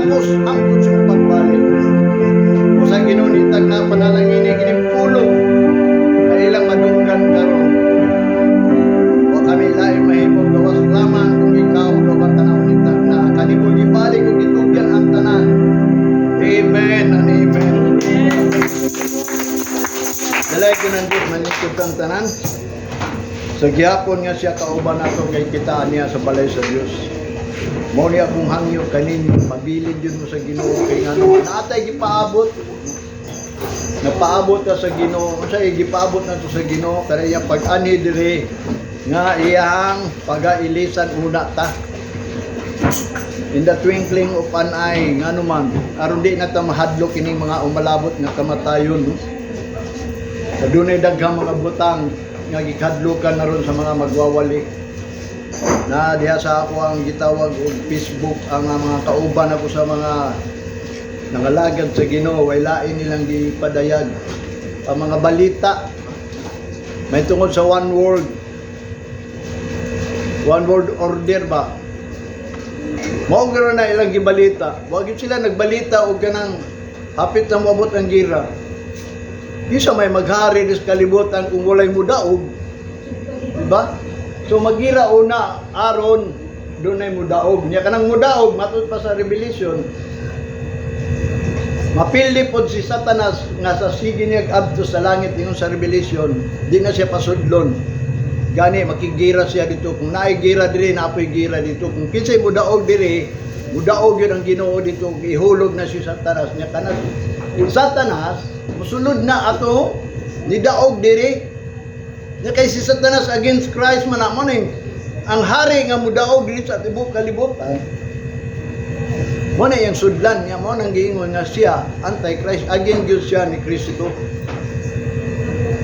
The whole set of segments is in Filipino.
takos hangtod sa pagbalik. Kung sa ginunitag na panalangin kining pulong ay ilang madunggan karon. O kami lain mahimong gawas lamang kung ikaw gawan tanaw nitag na kanimo gibalik ug gitugyan ang tanan. Amen and amen. Dalay ko ng Diyos manikot ang tanan. Sa gihapon nga siya kauban nato kay kitaan niya sa balay sa Dios. Mao ni akong hangyo kaninyo mabilin jud mo sa Ginoo kay ngano naatay gipaabot. Napaabot ta sa Ginoo, unsa gipaabot nato sa Ginoo kaya iya pag-ani diri nga iyang pagailisan una ta. In the twinkling of an eye ngano man aron di na ta mahadlok kining mga umalabot nga kamatayon. No? Adunay daghang mga butang nga gikadlukan na ron sa mga magwawali na diha sa ako ang gitawag og Facebook ang mga kauban ako sa mga nangalagad sa Ginoo way lain nilang gipadayag ang mga balita may tungod sa one word order ba mao garo na ilang gibalita wa gyud sila nagbalita og kanang hapit na moabot ang gira. Isa may maghari dis kalibutan kung walay mudaog. Diba? So magira una aron dunay mudaog. Nya kanang mudaog matud pa sa Revelation. Mapildi pod si Satanas nga sa sige niya adto sa langit ingon sa Revelation, di na siya pasudlon. Gani makigira siya dito kung naay gira diri napoy gira dito kung kinsay mudaog diri, mudaog yun ang Ginoo dito ihulog na si Satanas nya kanang Satanas musulod na ato ni daog diri nya kay si Satanas against Christ man amo ning ang hari nga mudaog diri sa tibuok kalibutan mo na yung sudlan niya mo nang giingon nga siya anti-Christ against Diyos siya ni Kristo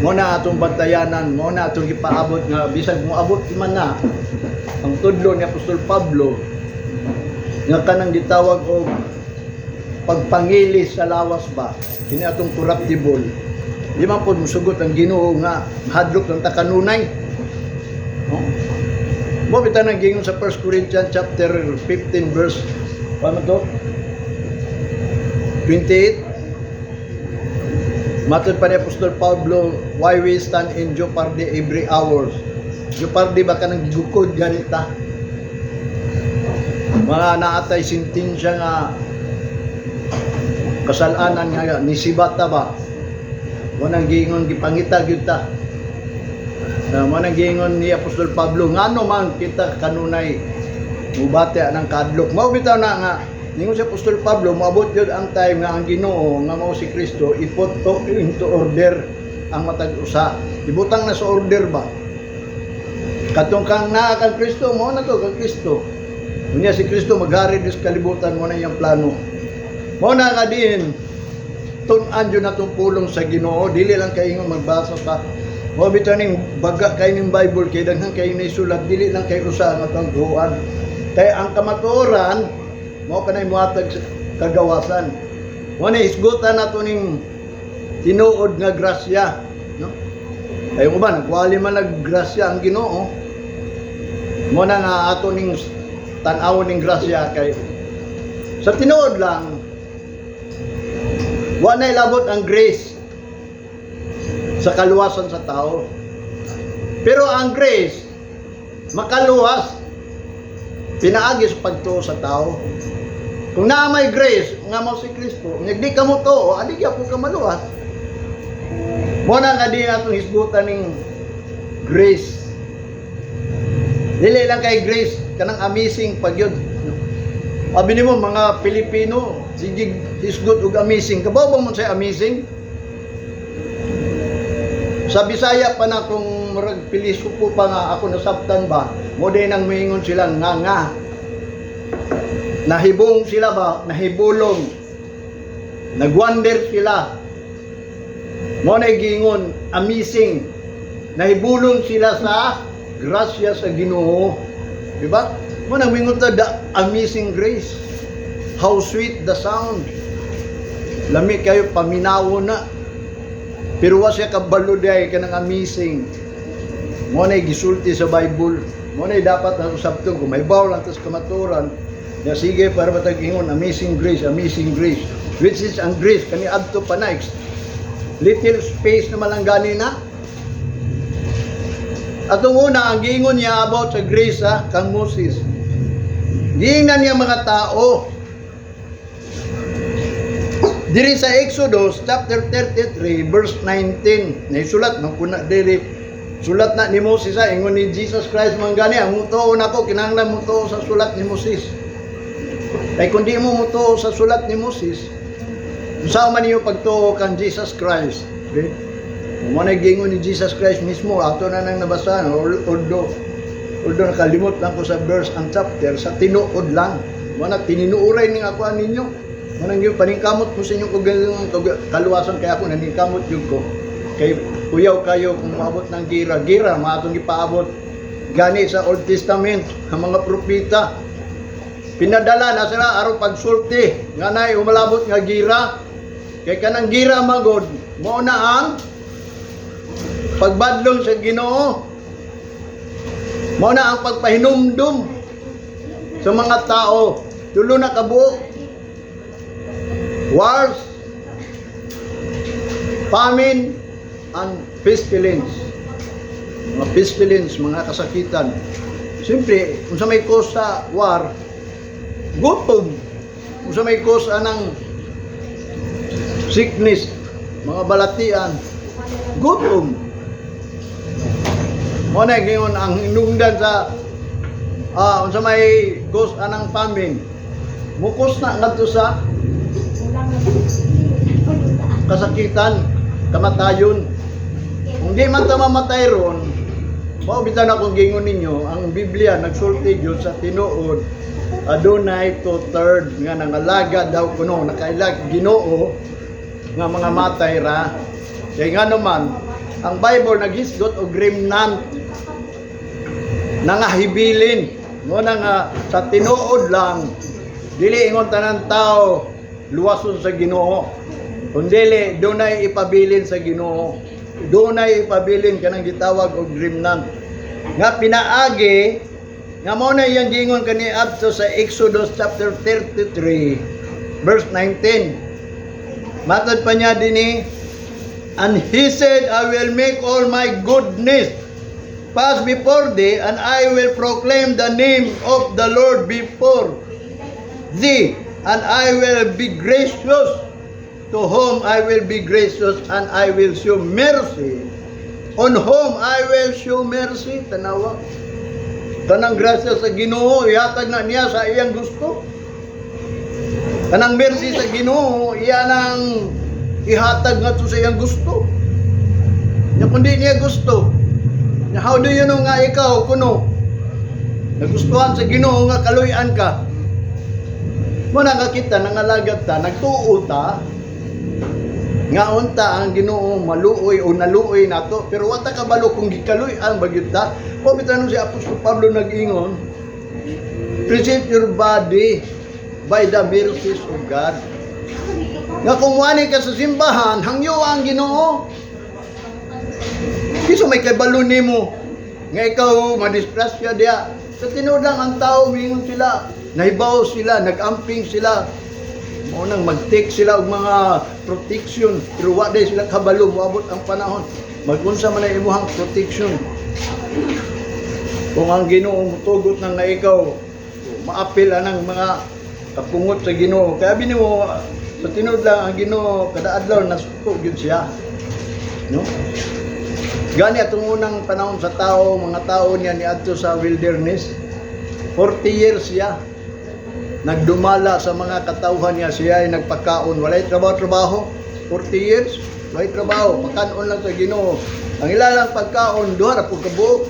mo na atong bantayanan mo na atong gipaabot nga bisag mo abot man na ang tudlo ni Apostol Pablo nga kanang gitawag og pagpangilis sa lawas ba kini atong corruptible di man pod musugot ang Ginoo nga hadlok ng takanunay no mo bitan ang gingon sa 1 Corinthians chapter 15 verse paano to 28 matod pa ni Apostol Pablo why we stand in jeopardy every hour jeopardy ba kanang gigukod ganita mga naatay sentensya nga kasalanan nga ni Sibata ba mo nang giingon gipangita gyud ta mo nang giingon ni Apostol Pablo ngano man kita kanunay mubati ang kadlok mao bitaw na nga ningon si Apostol Pablo moabot gyud ang time nga ang Ginoo nga mao si Kristo iput into order ang matag usa ibutang na sa order ba katong kang naa kang Kristo mo na to kang Kristo unya si Kristo maghari dis kalibutan mo na iyang plano. Mo na nga din tun-an jud natong pulong sa Ginoo dili lang kay ingon magbasa ka mo bitaw ning baga kay ning Bible kay daghang kay naisulat dili lang kay usa nga tagtuan kay ang kamatuoran mo kanay muhatag kagawasan mo na isgutan nato ning tinuod nga grasya no ay uban nagwali man naggrasya ang Ginoo mo na nga ato ning tan-awon ning grasya kay sa tinuod lang wa na ilabot ang grace sa kaluwasan sa tao. Pero ang grace makaluwas pinaagi sa pagtuo sa tao. Kung naa may grace nga mao si Kristo, di ka mo tuo, adi gyapon ka maluwas. Mo na nga din atong hisgutan ning grace. Dili lang kay grace kanang amazing pagyud. Abi nimo mga Pilipino sige hisgot ug amazing kabaw ba man say amazing sa Bisaya pa na kung murag pilisupo pa nga ako nasabtan ba mo din nang moingon sila nga nahibong sila ba nahibulong nagwonder sila mo na gingon amazing nahibulong sila sa grasya sa Ginoo di ba mo nang mingon ta the amazing grace. How sweet the sound. Lami kayo paminawo na. Pero wa siya kabalo day kanang amazing. Mo na gisulti sa Bible. Mo na dapat na usabton kung may baw lang tas kamaturan. Ya sige para matag ingon amazing grace, which is ang grace kani adto pa na little space na malanggani na. Atong una ang giingon niya about sa grace kang Moses. Giingnan niya mga tao. Diri sa Exodus chapter 33 verse 19, naisulat man kuna diri sulat na ni Moses ingon ni Jesus Christ man gani ang mutuo nako kinahanglan mutuo sa sulat ni Moses. Kay kun di mo mutuo sa sulat ni Moses, usaw man niyo pagtuo kan Jesus Christ. Okay? Mo na gingon ni Jesus Christ mismo ato na nang nabasahan although nakalimot lang ko sa verse ang chapter sa tinuod lang. Mo na tininuuray ning ako ninyo. Manang yung paningkamot mo sa inyong kaluwasan kaya ako naningkamot yung ko. Kay kuyaw kayo kung maabot ng gira maatong ipaabot gani sa Old Testament ang mga propeta. Pinadala na sila aron pagsulti nga nay umalabot nga gira. Kay kanang gira magod mao na ang pagbadlong sa Ginoo. Mao na ang pagpahinumdum sa mga tao. Tulo na kabuok. Wars, famine, and pestilence. Mga pestilence, mga kasakitan. Siyempre, kung sa may cause sa war, gutom. Kung sa may cause ng sickness, mga balatian, gutom. Mo na ngayon ang hinungdan sa kung sa may cause ng famine, mukos na ngadto sa kasakitan, kamatayon. Kung di man ta mamatay ron, maubitan akong gingon ninyo, ang Biblia nagsulti Diyos sa tinuod, adunay 2/3 nga nangalaga daw kuno, nakailag Ginoo nga mga matay ra. Kaya nga naman, ang Bible naghisgot og remnant nangahibilin. Mo na nga sa tinuod lang, dili ingon tanan tao luwason sa Ginoo. Kundili dunay ipabilin sa Ginoo. Dunay ipabilin kanang gitawag og remnant. Nga pinaagi nga mao na iyang gingon kani adto sa Exodus chapter 33 verse 19. Matod pa niya dinhi, and he said, I will make all my goodness pass before thee, and I will proclaim the name of the Lord before thee, and I will be gracious to whom I will be gracious, and I will show mercy on whom I will show mercy. Tanawa, kanang grasya sa Ginoo ihatag na niya sa iyang gusto. Kanang mercy sa Ginoo iya nang ihatag nga to sa iyang gusto. Ya kundi niya gusto, how do you know nga ikaw kuno nagustuhan sa Ginoo nga kaluy-an ka? Mo na nga kita nangalagat ta, nagtuo ta nga unta ang Ginoo maluoy o naluoy nato, pero wata kabalo kung gikaluy-an bagyud ta. Ko bitan si Apostol Pablo nag-ingon, present your body by the mercies of God. Nga kung wani ka sa simbahan, hangyo ang Ginoo. Kiso may kabalo nimo nga ikaw madisgrasya diya. Sa tinuod lang ang tao mingon sila, nahibaw sila, nag-amping sila. Mo nang mag-take sila og mga protection, pero wa day sila kabalo moabot ang panahon. Magunsa man ang imuhang protection. Kung ang Ginoo mutugot nang na ikaw, maapil anang mga kapungot sa Ginoo. Kaya binimo sa tinuod lang ang Ginoo kada adlaw nasuko gyud siya. No? Gani atong unang panahon sa tao, mga tao niya niadto sa wilderness. 40 years siya nagdumala sa mga katawhan niya, siya ay nagpakaon, walay trabaho 40 years, walay trabaho, pakaon lang sa Ginoo. Ang ilalang pagkaon duha ra pud kabuok.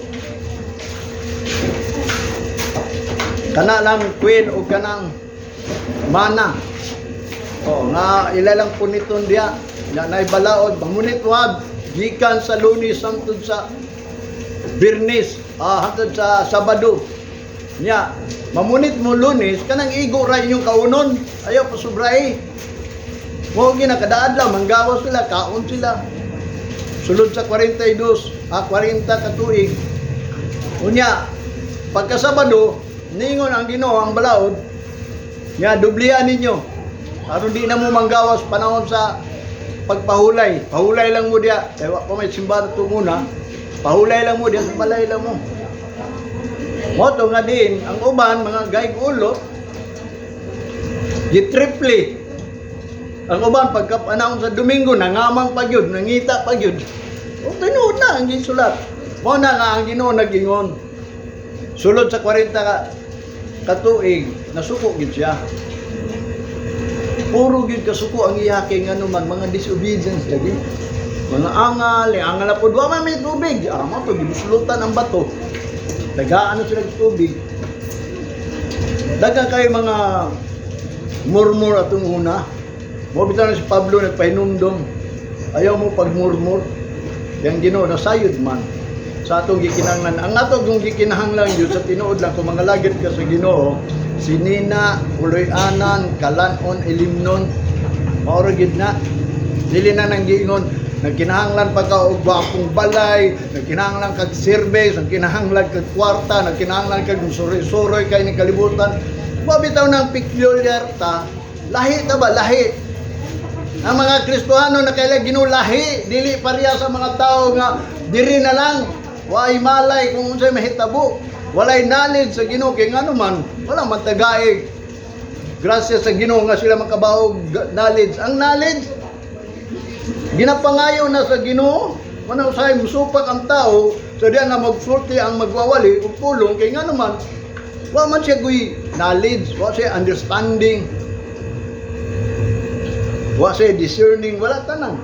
Kana lang queen o kanang mana. Nga ilalang puniton diya, na naibalaod, mangunit wab, gikan sa Lunes hangtod sa Biyernes, hangtod sa Sabado. Nya, mamunit mo Lunes, kanang igo ra inyong kaunon, ayaw pasubray. Mo gina kada adlaw manggawas sila, kaon sila. Sulod sa 40 ka tuig. Unya, pagka Sabado, ningon ang Ginoo ang balaod, Nga dublihan ninyo. Aron di na mo manggawas panahon sa pagpahulay. Pahulay lang mo diya. Kaya ko may simbahan ito muna. Pahulay lang mo diya sa balay lang mo. Moto nga din, ang uban, mga gaig ulo, gitriple. Ang uban, pagkapanahon sa Domingo, nangamang pagyod, nangita pagyod. O, tinuod na ang gisulat. Mo na nga ang Ginoo nagingon. Sulod sa 40 katuig, nasuko gid siya. Puro gid kasuko ang iyaking ano man, mga disobedience lagi. Mga angal, angal na po, wa man may tubig. Ama to, ginusulutan ang bato. Tagaan na sila ng tubig. Daga kayo mga murmur atong una. Mo bitaw na si Pablo nagpahinumdom. Ayaw mo pagmurmur. Yang Ginoo nasayod man sa atong gikinahanglan. Ang atong gikinahanglan yun sa tinuod lang kung mga lagit ka sa Ginoo, sinina, uloy-anan, kalanon, ilimnon, maura gid na. Dili na nang giingon nagkinahanglan pa ka og akong balay, nagkinahanglan kag service, nagkinahanglan kag kwarta, nagkinahanglan kag suroy-suroy kay ni kalibutan. Mabitaw ng peculiar ta. Lahi ta ba? Lahi. Ang mga Kristohano na kailang ginulahi, dili pareha sa mga tao nga diri na lang. Walay malay kung unsay mahitabo. Walay knowledge sa Ginoo kay ngano man, wala man tagaig. Grasya sa Ginoo nga sila makabaog knowledge. Ang knowledge ginapangayo na sa Ginoo. Manaw say musupak ang tao so diyan nga magsulti ang magwawali ug pulong kay ngano man wa man siya guy knowledge, wa siya understanding. Wa siya discerning, wala tanan.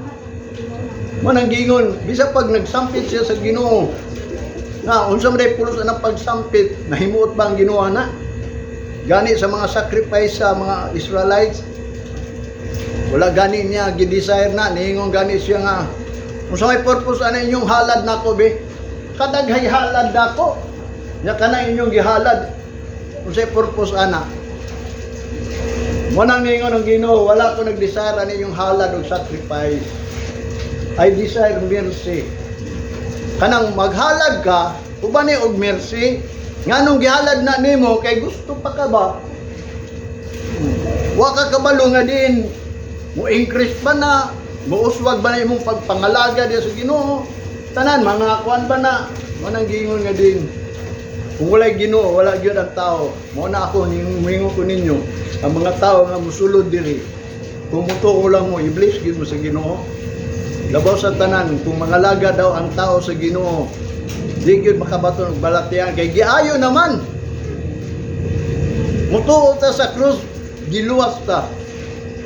Manang gingon, bisa pag nagsampit siya sa Ginoo, na unsa man day pulos ang pagsampit, nahimuot ba ang Ginoo na? Gani sa mga sacrifice sa mga Israelites, wala gani niya gidesire na, niingon gani siya nga, unsa may purpose ana inyong halad nako be? Kadaghay halad nako. Nya kana inyong gihalad. Unsay purpose ana? Manang ningon ang Ginoo, wala ko nag-desire ani yung halad o sacrifice. I desire mercy. Kanang maghalad ka, ubani og mercy. Nganong gihalad na nimo kay gusto pa ka ba? Wa ka kabalo nga din mo increase ba na, muuswag ba na imong pagpangalaga diya sa Ginoo? Tanan mga kuan ba na? Manang gingon nga din. Kung wala'y Ginoo, wala gyud ang tao. Mao na ako ningo ko ninyo, ang mga tao nga musulod diri. Kung mutuo lang mo, i-bless gyud mo sa Ginoo. Labaw sa tanan, kung mangalaga daw ang tao sa Ginoo, di gyud makabaton og balatian kay giayo naman. Mutuo ta sa krus, giluwas ta.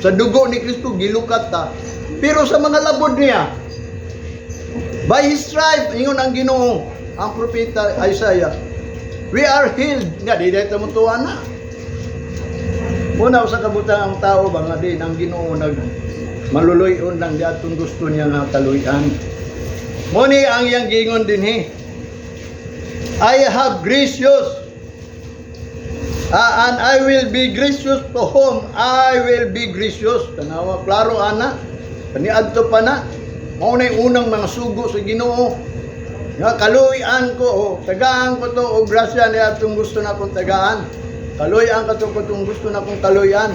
Sa dugo ni Kristo gilukat ta. Pero sa mga labod niya, by His stripe, ingon ang Ginoo, ang propeta Isaiah, we are healed. Nga, di dahil tamutuan na. Muna sa kabutang ang tao, ba nga din, ang Ginoo maluluyon lang di atong gusto niya nga taluyan. Muni ang iyang gingon din he. I have gracious and I will be gracious to whom I will be gracious. Tanawa, klaro ana. Kaniadto pa na. Mao na unang mga sugo sa Ginoo. Nga kaluyan ko, tagaan ko to o grasya ni atong gusto na kong tagaan. Kaluyan ka to kung gusto na kong kaluyan.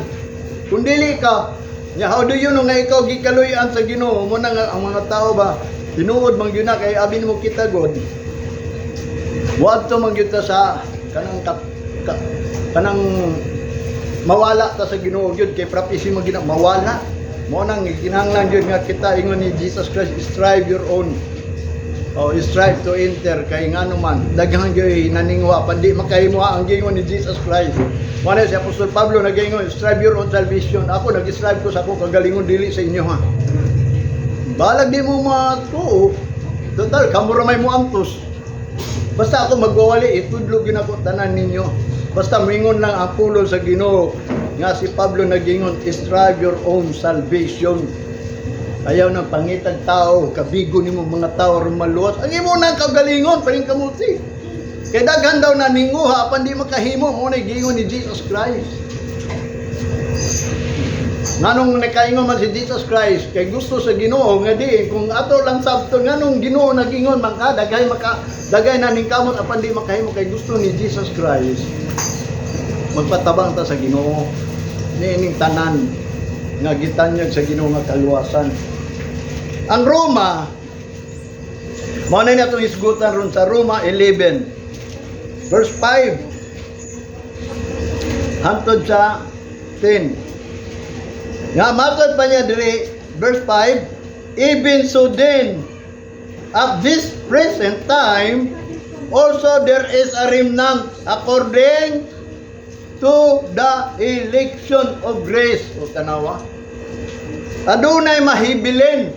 Kung dili ka, how do you know nga ikaw gikaluyan sa Ginoo? Mo na nga ang mga tao ba tinuod man gyud na kay abin mo kita god. Wa to man gyud ta sa kanang mawala ta sa Ginoo gyud kay prophecy mo gina mawala. Mo nang kinahanglan gyud nga kita ingon ni Jesus Christ, strive your own. Strive to enter kay ngano man daghang gyud naningwa pandi makahimo ang gingon ni Jesus Christ. Wala si Apostol Pablo nagingon, strive your own salvation. Ako nag-strive ko sa ako kagalingon dili sa inyo ha. Balag di mo matuo. Total kamura may mo antos. Basta ako magwawali itudlo gyud ako tanan ninyo. Basta mingon lang ang pulo sa Ginoo nga si Pablo nagingon, strive your own salvation. Ayaw ng pangitag tao, kabigo nimo mga tao ron maluwas. Ang imo nang kagalingon paring kamuti. Kay daghan daw na ninguha apan di makahimo mo na gingon ni Jesus Christ. Nganong nakaingon man si Jesus Christ kay gusto sa Ginoo nga di kung ato lang sabton nganong Ginoo nagingon man ka dagay na ning kamot apan di makahimo kay gusto ni Jesus Christ. Magpatabang ta sa Ginoo. niining tanan nga gitanyag sa Ginoo nga kaluwasan. Ang Roma, mao na natong isgutan ron sa Roma 11 verse 5 hangtod sa 10. Nga matod pa niya diri verse 5, even so then at this present time also there is a remnant according to the election of grace. O tanawa, adunay mahibilin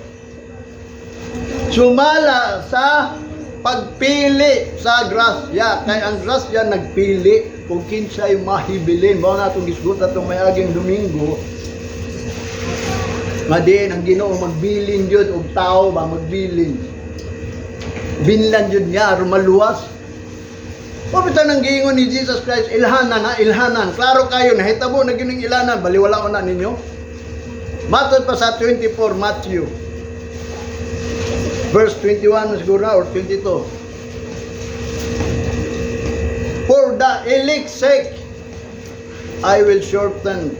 sumala sa pagpili sa grasya. Kay ang grasya nagpili kung kinsay mahibilin. Mao na itong gisgot atong may aging Domingo nga din ang Ginoo magbilin jud og tao ba magbilin. Binlan jud niya aron maluwas. Pabita nang giingon ni Jesus Christ, ilhanan na, ilhanan. Klaro kayo, nahitabo na gining ilanan, baliwala na ninyo. Matod pa sa 24, Matthew. Verse 21 siguro or 22. For the elect's sake, I will shorten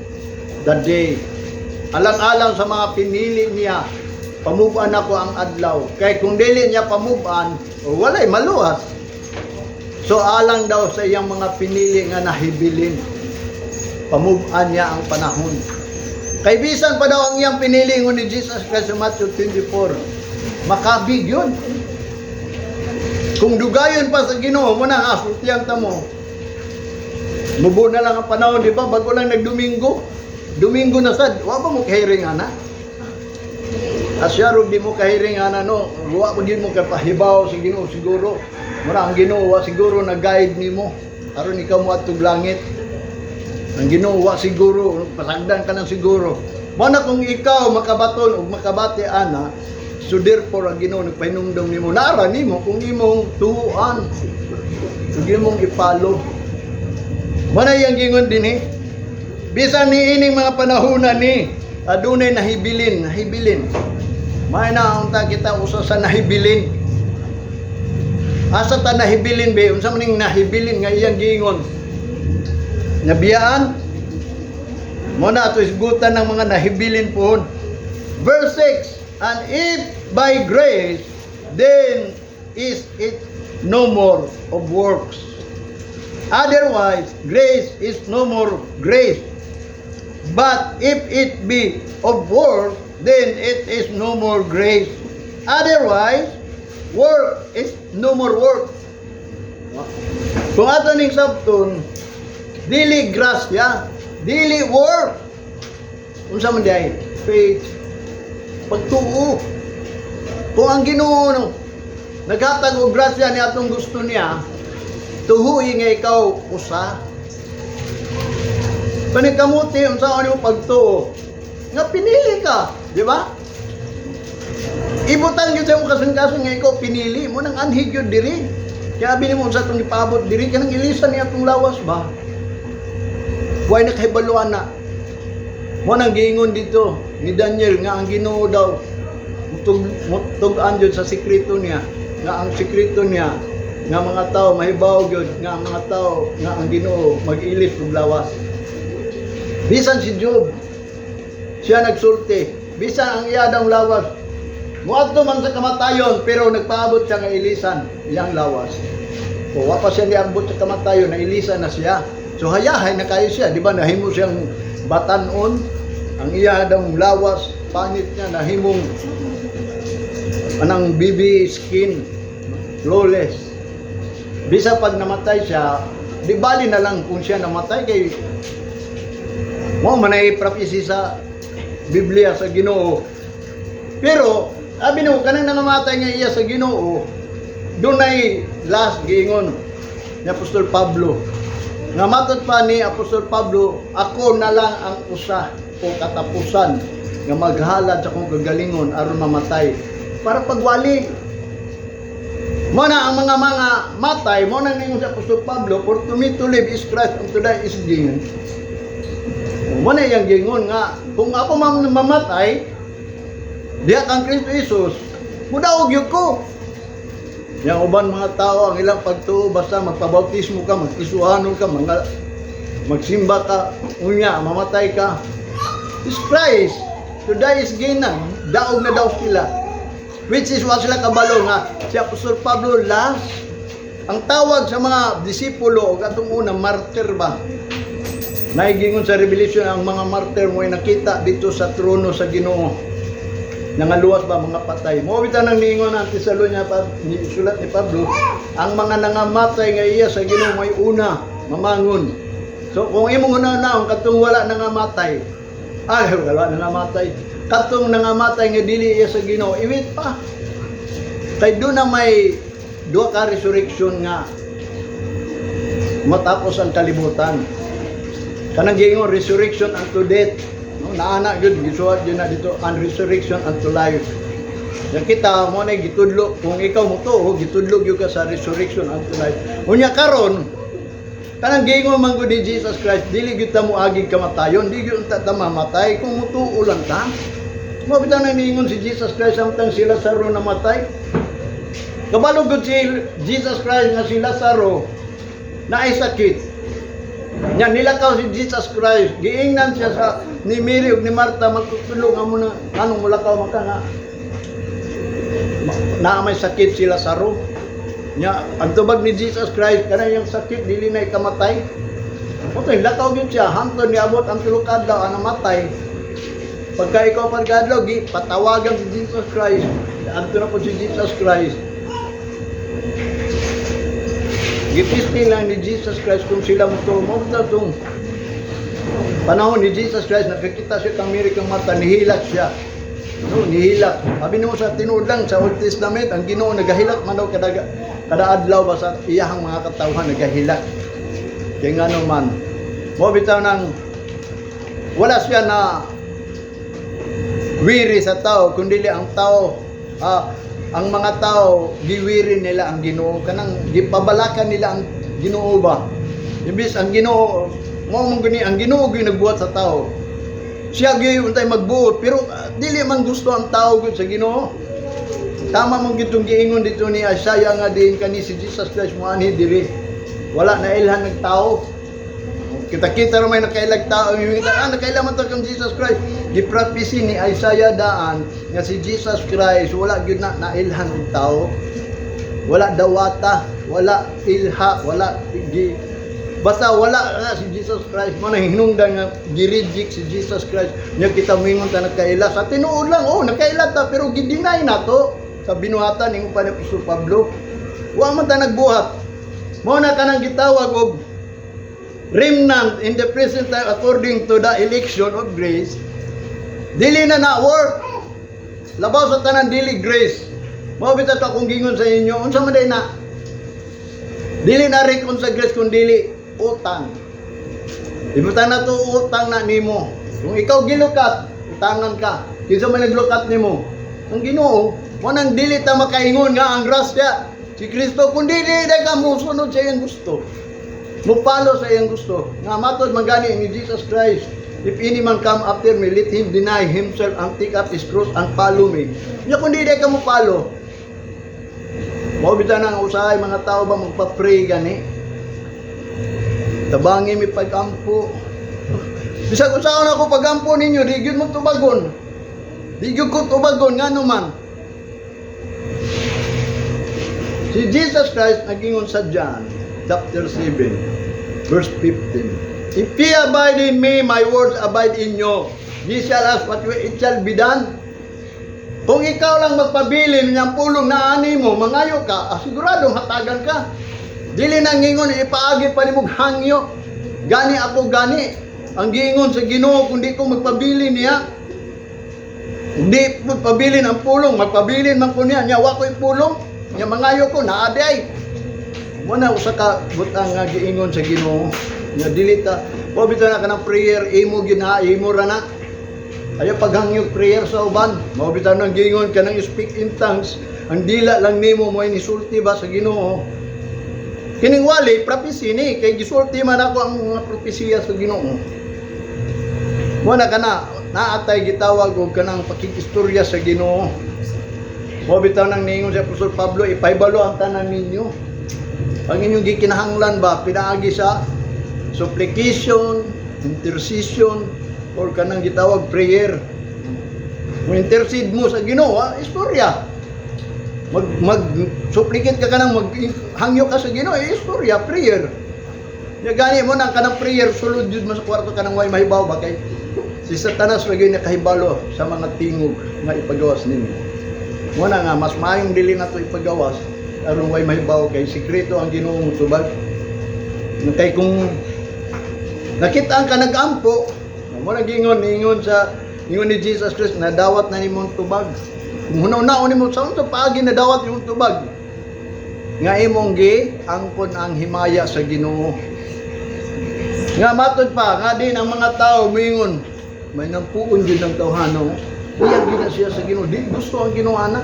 the day. Alang-alang sa mga pinili niya, pamuban ako ang adlaw. Kaya kung dili niya pamuban, walay maluwas. So alang daw sa iyang mga pinili nga nahibilin, pamuban niya ang panahon. Kay bisan pa daw ang iyang pinili ni Jesus Christ sa Matthew 24, makabig yun. Kung dugayon pa sa Ginoo mo na asultihan ta mo. Mubo na lang ang panahon, di ba? Bago lang nagdomingo. Domingo na sad, wa ba mo kahiring ana? Asyaro di mo kahiring ana no. Wa ba gid mo kapahibaw sa Ginoo siguro. Mura ang Ginoo wa siguro nag-guide nimo aron ikaw mo atog langit. Ang Ginoo wa siguro pasagdan ka nang siguro. Mao na kung ikaw makabaton ug makabati ana, so therefore ang Ginoo nagpahinumdom nimo nara nimo kung imong tuuan. Kung imong ipalo. Mao na yang gingon dinhi. Bisan ni ining mga panahona ni adunay nahibilin. May na unta kita usa sa nahibilin. Asa ta nahibilin be? Unsa maning nahibilin nga iyang giingon? Nabiyaan? Mo na ato isgutan ng mga nahibilin pohon. Verse 6, and if by grace, then is it no more of works. Otherwise, grace is no more grace. But if it be of works, then it is no more grace. Otherwise, work is no more work. Kung ato ning sabton, dili grasya, dili work. Unsa man diay? Faith. Pagtuo. Kung ang Ginoo no, naghatag og grasya ni atong gusto niya, tuhuy nga ikaw usa. Panikamuti, unsa ano pagtuo? Nga pinili ka, di ba? Ibutan gyud mo kasing-kasing nga ikaw pinili mo nang anhig gyud diri. Kaya bini mo sa atong ipabot diri kanang ilisan niya atong lawas ba? Way nakahibaluan na. Mo nang giingon dito ni Daniel nga ang Ginoo daw tug-an jud sa sekreto niya, nga ang sekreto niya nga mga tao mahibaw gyud nga ang mga tao nga ang Ginoo mag-ilis og lawas. Bisan si Job, siya nagsulti. Bisan ang iya daw lawas. Muadto man sa kamatayon, pero nagpaabot siya nga ilisan, iyang lawas. O wa pa siya niabot sa kamatayon, na ilisan na siya. So hayahay na kayo siya, di ba? Nahimo siyang batanon, ang iya daw lawas, pangit niya, nahimong anang BB skin, flawless. Bisa pag namatay siya, di bali na lang kung siya namatay kay mo manay prophecy sa Biblia sa Ginoo. Pero abi no kanang namamatay nga iya sa Ginoo, dunay last giingon ni Apostol Pablo. Nga matod pa ni Apostol Pablo, ako na lang ang usa o katapusan nga maghalad sa kong kagalingon aron mamatay para pagwali. Mo na ang mga matay, mo na ningon sa Apostol Pablo, for to me to live is Christ and to die is gain. Mo na yang gingon nga kung ako mamatay diha kang Kristo Jesus, mudaog gyud ko. Yang uban mga tao ang ilang pagtuo basta magpabautismo ka, magkisuhanon ka, mga magsimba ka, unya, mamatay ka. It's Christ. To die is gain na. Daog na daw sila. Which is wa sila kabalo nga si Apostol Pablo last ang tawag sa mga disipulo o katong una martir ba. Naigingon sa Revelation ang mga martir mo ay nakita dito sa trono sa Ginoo. Nangaluwas ba mga patay. Mo bitaw nang niingon ang Tesalonia pa ni sulat ni Pablo, ang mga nangamatay nga iya sa Ginoo may una mamangon. So kung imong una-una katong wala nangamatay, wala nangamatay. Katong nangamatay nga dili iya sa Ginoo, iwit pa. Kay doon na may duha ka resurrection nga matapos ang kalibutan. Kanang giingon resurrection unto death. No, naana gyud gisuwat gyud na dito and resurrection unto life. Ya kita mo na gitudlo kung ikaw mo to gitudlo gyud ka sa resurrection unto life. Unya karon kanang giingon man gud ni Jesus Christ dili gyud ta mo agig kamatayon, di gyud ta mamatay kung mutuo lang ta. Mo bitaw na niingon si Jesus Christ samtang si Lazaro namatay. Kabalo gud si Jesus Christ nga si Lazaro naay sakit. Nya nilakaw si Jesus Christ, giingnan siya sa ni Mary ug ni Marta magtutulong amo na anong mulakaw maka nga naa may sakit si Lazaro. Nya ang tubag ni Jesus Christ kana yung sakit dili na ikamatay. Okay, lakaw gyud siya hangtod niabot ang tulo ka adlaw ang namatay. Pagka ikaw pagkadlaw gi patawagan si Jesus Christ, adto na po si Jesus Christ. Gipistin lang ni Jesus Christ kung sila mo itong panahon ni Jesus Christ, nakakita siya kang Mary kang Marta, nihilak siya. No, nihilak. Sabi mo sa tinuod lang sa Old Testament, ang Ginoo nagahilak man daw kada adlaw ba sa iyahang mga katawhan nagahilak. Kaya nga naman, mo bitaw nang wala siya na wiri sa tao, kundi ang tao ang mga tao giwiri nila ang Ginoo, kanang gipabalakan nila ang Ginoo ba. Imbis ang Ginoo mo gani ang Ginoo gyud nagbuhat sa tao. Siya gyud untay magbuot pero dili man gusto ang tao gyud sa Ginoo. Tama man gyud tong giingon dito ni Isaiah nga diin kani si Jesus Christ mo ani diri. Wala na ilhan ng tao. Kita-kita ra may nakailag tao, nakailang man to kang Jesus Christ. Gi-prophecy ni Isaiah daan nga si Jesus Christ wala gyud na nailhan og tao. Wala dawata, wala ilha, wala basta wala na si Jesus Christ. Mo na hinungdan nga gi-reject si Jesus Christ. Nya kita mingon ta nakaila sa tinuod lang, nakaila ta pero gidinay na to sa binuhatan ning pa ni Apostol Pablo. Wa man ta nagbuhat. Mo na kanang gitawag og remnant in the present time according to the election of grace. Dili na work. Labaw sa tanan dili grace. Mao bitaw ta kung gingon sa inyo, unsa man day na? Dili na rin kung sa grace kun dili utang. Ibutan na to utang na nimo. Kung ikaw gilukat, utangan ka. Kinsa man naglukat nimo? Ang Ginoo, mo nang dili ta makaingon nga ang grasya si Kristo kun dili ka musunod sa iyang gusto. Mupalo sa iyang gusto. Nga matod magani ni Jesus Christ. If any man come after me, let him deny himself and take up his cross and follow me. Nya kundi di ka mo follow. Mao bitaw nang usahay mga tao ba magpa-pray gani. Tabangi mi pagampo. Bisag usaon ako pagampo ninyo, di gyud mo tubagon. Di gyud ko tubagon ngano man. Si Jesus Christ nagingon sa John chapter 7 verse 15. If ye abide in me, my words abide in you. Ye shall ask what it shall be done. Kung ikaw lang magpabilin ng pulong na ani mo, mangayo ka, asiguradong hatagan ka. Dili nang ngingon, ipaagi pa ni mong hangyo. Gani ako gani. Ang gingon sa Ginoo, kung di ko magpabilin niya, hindi magpabilin ang pulong, magpabilin man ko niya, nyawa ko yung pulong, niya mangayo ko, naadi ay. Muna usa ka butang nga giingon sa Ginoo. Nya dilita o bitaw na kanang prayer imo gina imo ra na ayo paghangyog prayer sa uban mao bitaw nang giingon kanang speak in tongues ang dila lang nimo mo inisulti ba sa Ginoo kining wali prophecy ni kay gisulti man ako ang mga propesiya sa Ginoo mo na kana naatay gitawag og kanang pakikistorya sa Ginoo mo bitaw nang niingon si Apostol Pablo ipaybalo ang tanan ninyo ang inyong gikinahanglan ba pinaagi sa supplication, intercession, or kanang gitawag prayer. Kung intercede mo sa Ginoo, istorya. Mag-supplicate ka kanang maghangyo ka sa Ginoo, istorya, prayer. Ya gani mo nang kanang prayer sulod jud mo sa kwarto kanang way mahibaw ba kay si Satanas lagi nakahibalo sa mga tingog nga ipagawas nimo. Mo na nga mas maayong dili na to ipagawas aron way mahibaw kay sikreto ang Ginoo tubag. Kay kung nakita ka nag-ampo, mo na ingon sa ingon ni Jesus Christ na dawat na nimong tubag. Kung hunaw-hunaw nimo sa unsa paagi na dawat nimong tubag. Nga imong gi angkon ang himaya sa Ginoo. Nga matod pa, nga din ang mga tao mingon, may nampuon din ng tawhano. Iyag din na siya sa Ginoo. Di gusto ang Ginoo ana.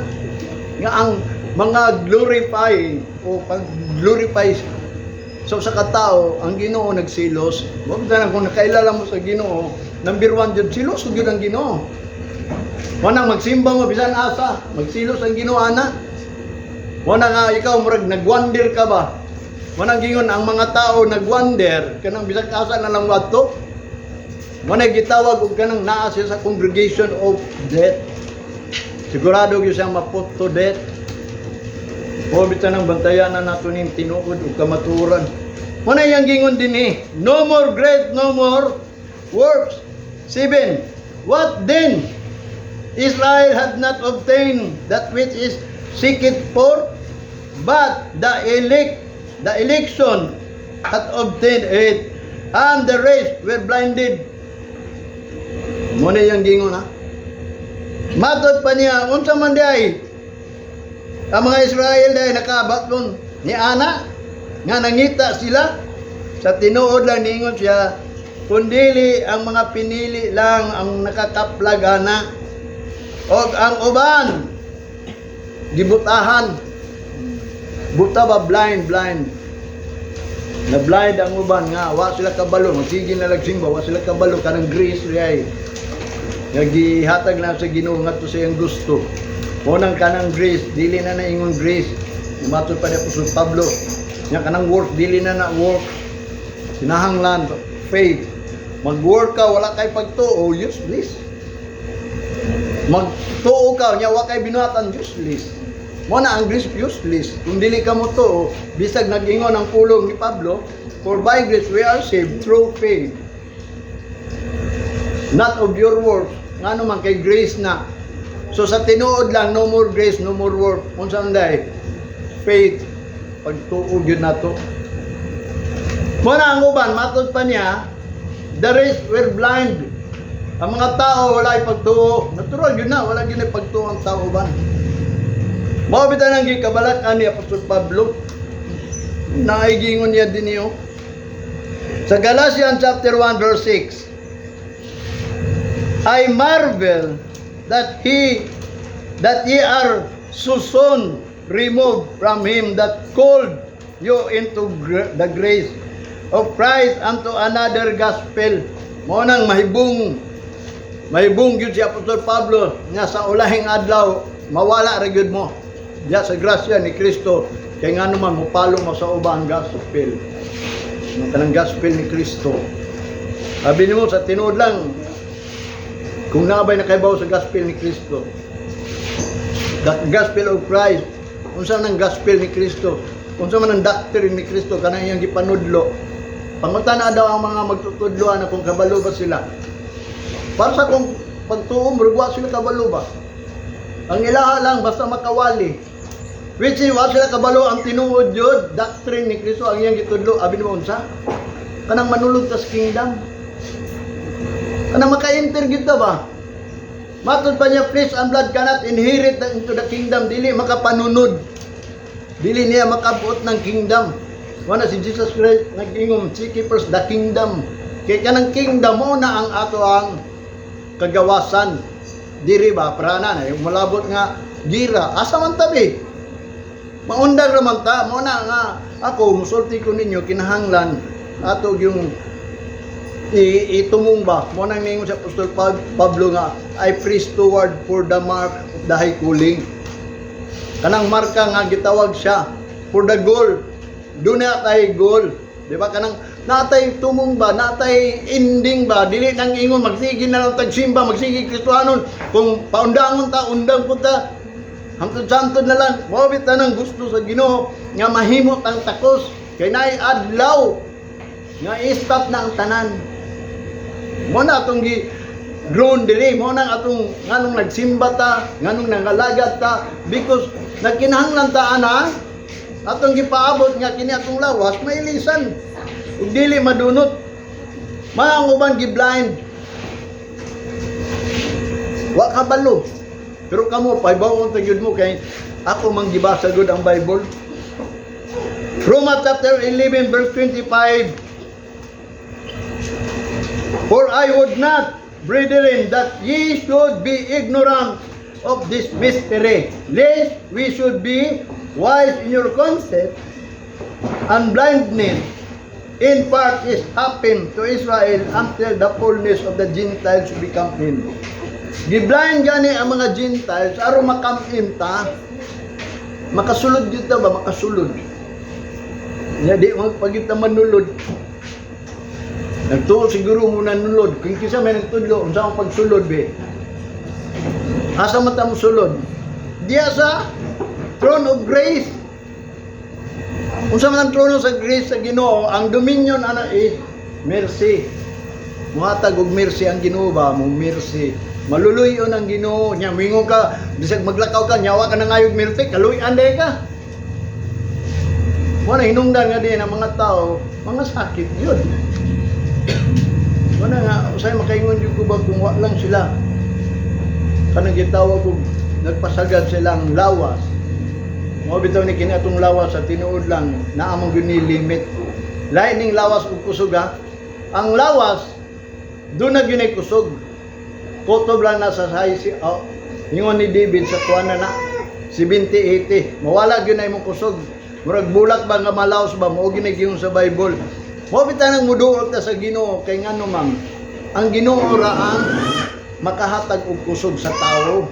Nga ang mga glorify o pag-glorify so sa katao, ang Ginoo nagsilos. Wag na kung nakailala mo sa Ginoo, number 1 jud silos jud ang Ginoo. Wanang magsimba mo bisan asa, magsilos ang Ginoo ana. Wala nga ikaw murag nagwander ka ba? Wanang gingon ang mga tao nagwander kanang bisan asa na lang wadto. Wala gitawag og kanang naa siya sa congregation of death. Sigurado gyud siya maput to death. O bitan ang bantayan na nato ning tinuod ug kamaturan. Wala yang gingon dinhi, no more great, no more works. 7. What then? Israel had not obtained that which is seeketh for, but the election had obtained it, and the rest were blinded. Muna yung gingon ha. Matod pa niya, unsa man day, ang mga Israel day nakabaton ni ana, nga nangita sila, sa tinuod lang ningon siya, kundili ang mga pinili lang ang nakakaplag ana, og ang uban, gibutahan. Buta ba blind. Na blind ang uban nga, wa sila kabalo, magsige na lagsimba, wa sila kabalo kanang grace riyay. Nagihatag na sa Ginoo ngadto sa iyang gusto. Unang kanang grace, dili na ingon grace. Matod pa ni Apostol Pablo, nya kanang work dili na work. Sinahanglan faith. Mag-work ka wala kay pagtuo, useless. Magtuo ka nya wa kay binuhatan, useless. Mo na ang grace useless. Kung dili ka mo to, bisag nag-ingon ang pulong ni Pablo, for by grace we are saved through faith. Not of your works. Ngano man kay grace na. So sa tinuod lang, no more grace, no more work. Unsa anday? Faith. Pagtuo gyud nato. Mo na ang uban matod pa niya, the rest were blind. Ang mga tao wala ipagtuo. Natural gyud na, wala gyud ipagtuo ang tao uban. Mao bitan ang gikabalat-an ni Apostol Pablo. Naigingon niya din niyo. Sa Galatians chapter 1 verse 6. I marvel that ye are so soon removed from him that called you into the grace of Christ unto another gospel. Mao nang mahibong gyud si Apostol Pablo nga sa ulahing adlaw mawala ra gyud mo. Diya sa grasya ni Kristo kay ngano man mopalo mo sa ubang gospel. Ang kanang gospel ni Kristo. Sabi nimo sa tinuod lang kung nabay nakaibaw sa gospel ni Kristo. The gospel of Christ. Unsa nang gospel ni Kristo? Unsa man ang doctrine ni Kristo kanang iyang gipanudlo. Pangutana daw ang mga magtutudloan na kung kabalo ba sila. Para sa kung pagtuo murugwa sila kabalo ba? Ang ilaha lang basta makawali. Which is, wa sila kabalo ang tinuod yun, doctrine ni Kristo ang iyang gitudlo. Abi mo unsa? Kanang manulog tas kingdom. Kanang maka-enter kita ba? Matod pa niya, flesh and blood cannot inherit into the kingdom. Dili makapanunod. Dili niya makabuot ng kingdom. Wala si Jesus Christ nag-ingom, seek first the kingdom. Kaya kanang kingdom mo na ang ato ang kagawasan. Diri ba? Prana na. Yung malabot nga, gira. Asa man tabi? Maundang naman ta, mo na nga ako musulti ko ninyo kinahanglan ato yung itumong ba mo nang ningon sa Apostol Pablo nga I press toward for the mark of the high calling. Kanang marka nga gitawag siya for the goal. Do na tay goal. Di ba kanang natay tumong ba, natay ending ba, dili nang ingon, magsige na lang tagsimba, magsige Kristohanon, kung paundangon ta, undang po ta, hangtod-santod na lang, mawabit na ng gusto sa Ginoo, nga mahimot ang takos, kay naay adlaw, nga i-stop na ang tanan. Mo na atong grown diri, mo nang atong nganong nagsimba ta, nganong nangalagat ta, because nagkinahanglan ta ana, atong gipaabot nga kini atong lawas, mailisan. Ug dili madunot. Mga uban gi-blind. Wa kabalo. Pero kamo paibawon ta gyud mo kay ako man gibasa gud ang Bible. Romans chapter 11 verse 25. For I would not, brethren, that ye should be ignorant of this mystery, lest we should be wise in your concept, and blindness in part is happened to Israel until the fullness of the Gentiles become in. Giblind gani ang mga Gentiles aron makamim ta, makasulod gyud ta ba, makasulod. Nya di magpagit ta manulod. Nagtuo siguro muna nulod. Kung kisa may nagtudlo, unsa ang pagsulod be? Asa mata mo sulod? Diya sa throne of grace. Unsa man ang trono sa grace sa Ginoo, ang dominion ana mercy. Muhatag og mercy ang Ginoo ba, mo mercy. Maluluyon ang Ginoo, nya mingon ka, bisag maglakaw ka, nyawa ka na ngayog mercy, kaluy-an day ka. Mo na hinungdan nga din ang mga tao, mga sakit yun. Mo na nga usay makaingon jud ko ba kung wa lang sila. Kanang gitawag ko nagpasagad silang lawas. Mo bitaw ni kini atong lawas sa tinuod lang naa mong gyud ni limit. Lain ning lawas ug kusog ha. Ang lawas do na gyud nay kusog. Kutob lang na sa size ingon ni David sa kuana na 70-80. Mawala gyud nay mong kusog. Murag bulak ba nga malaos ba mo gyud giyon sa Bible. Mo bitaw nang muduot ta sa Ginoo kay ngano ma'am. Ang Ginoo ra ang makahatag og kusog sa tawo.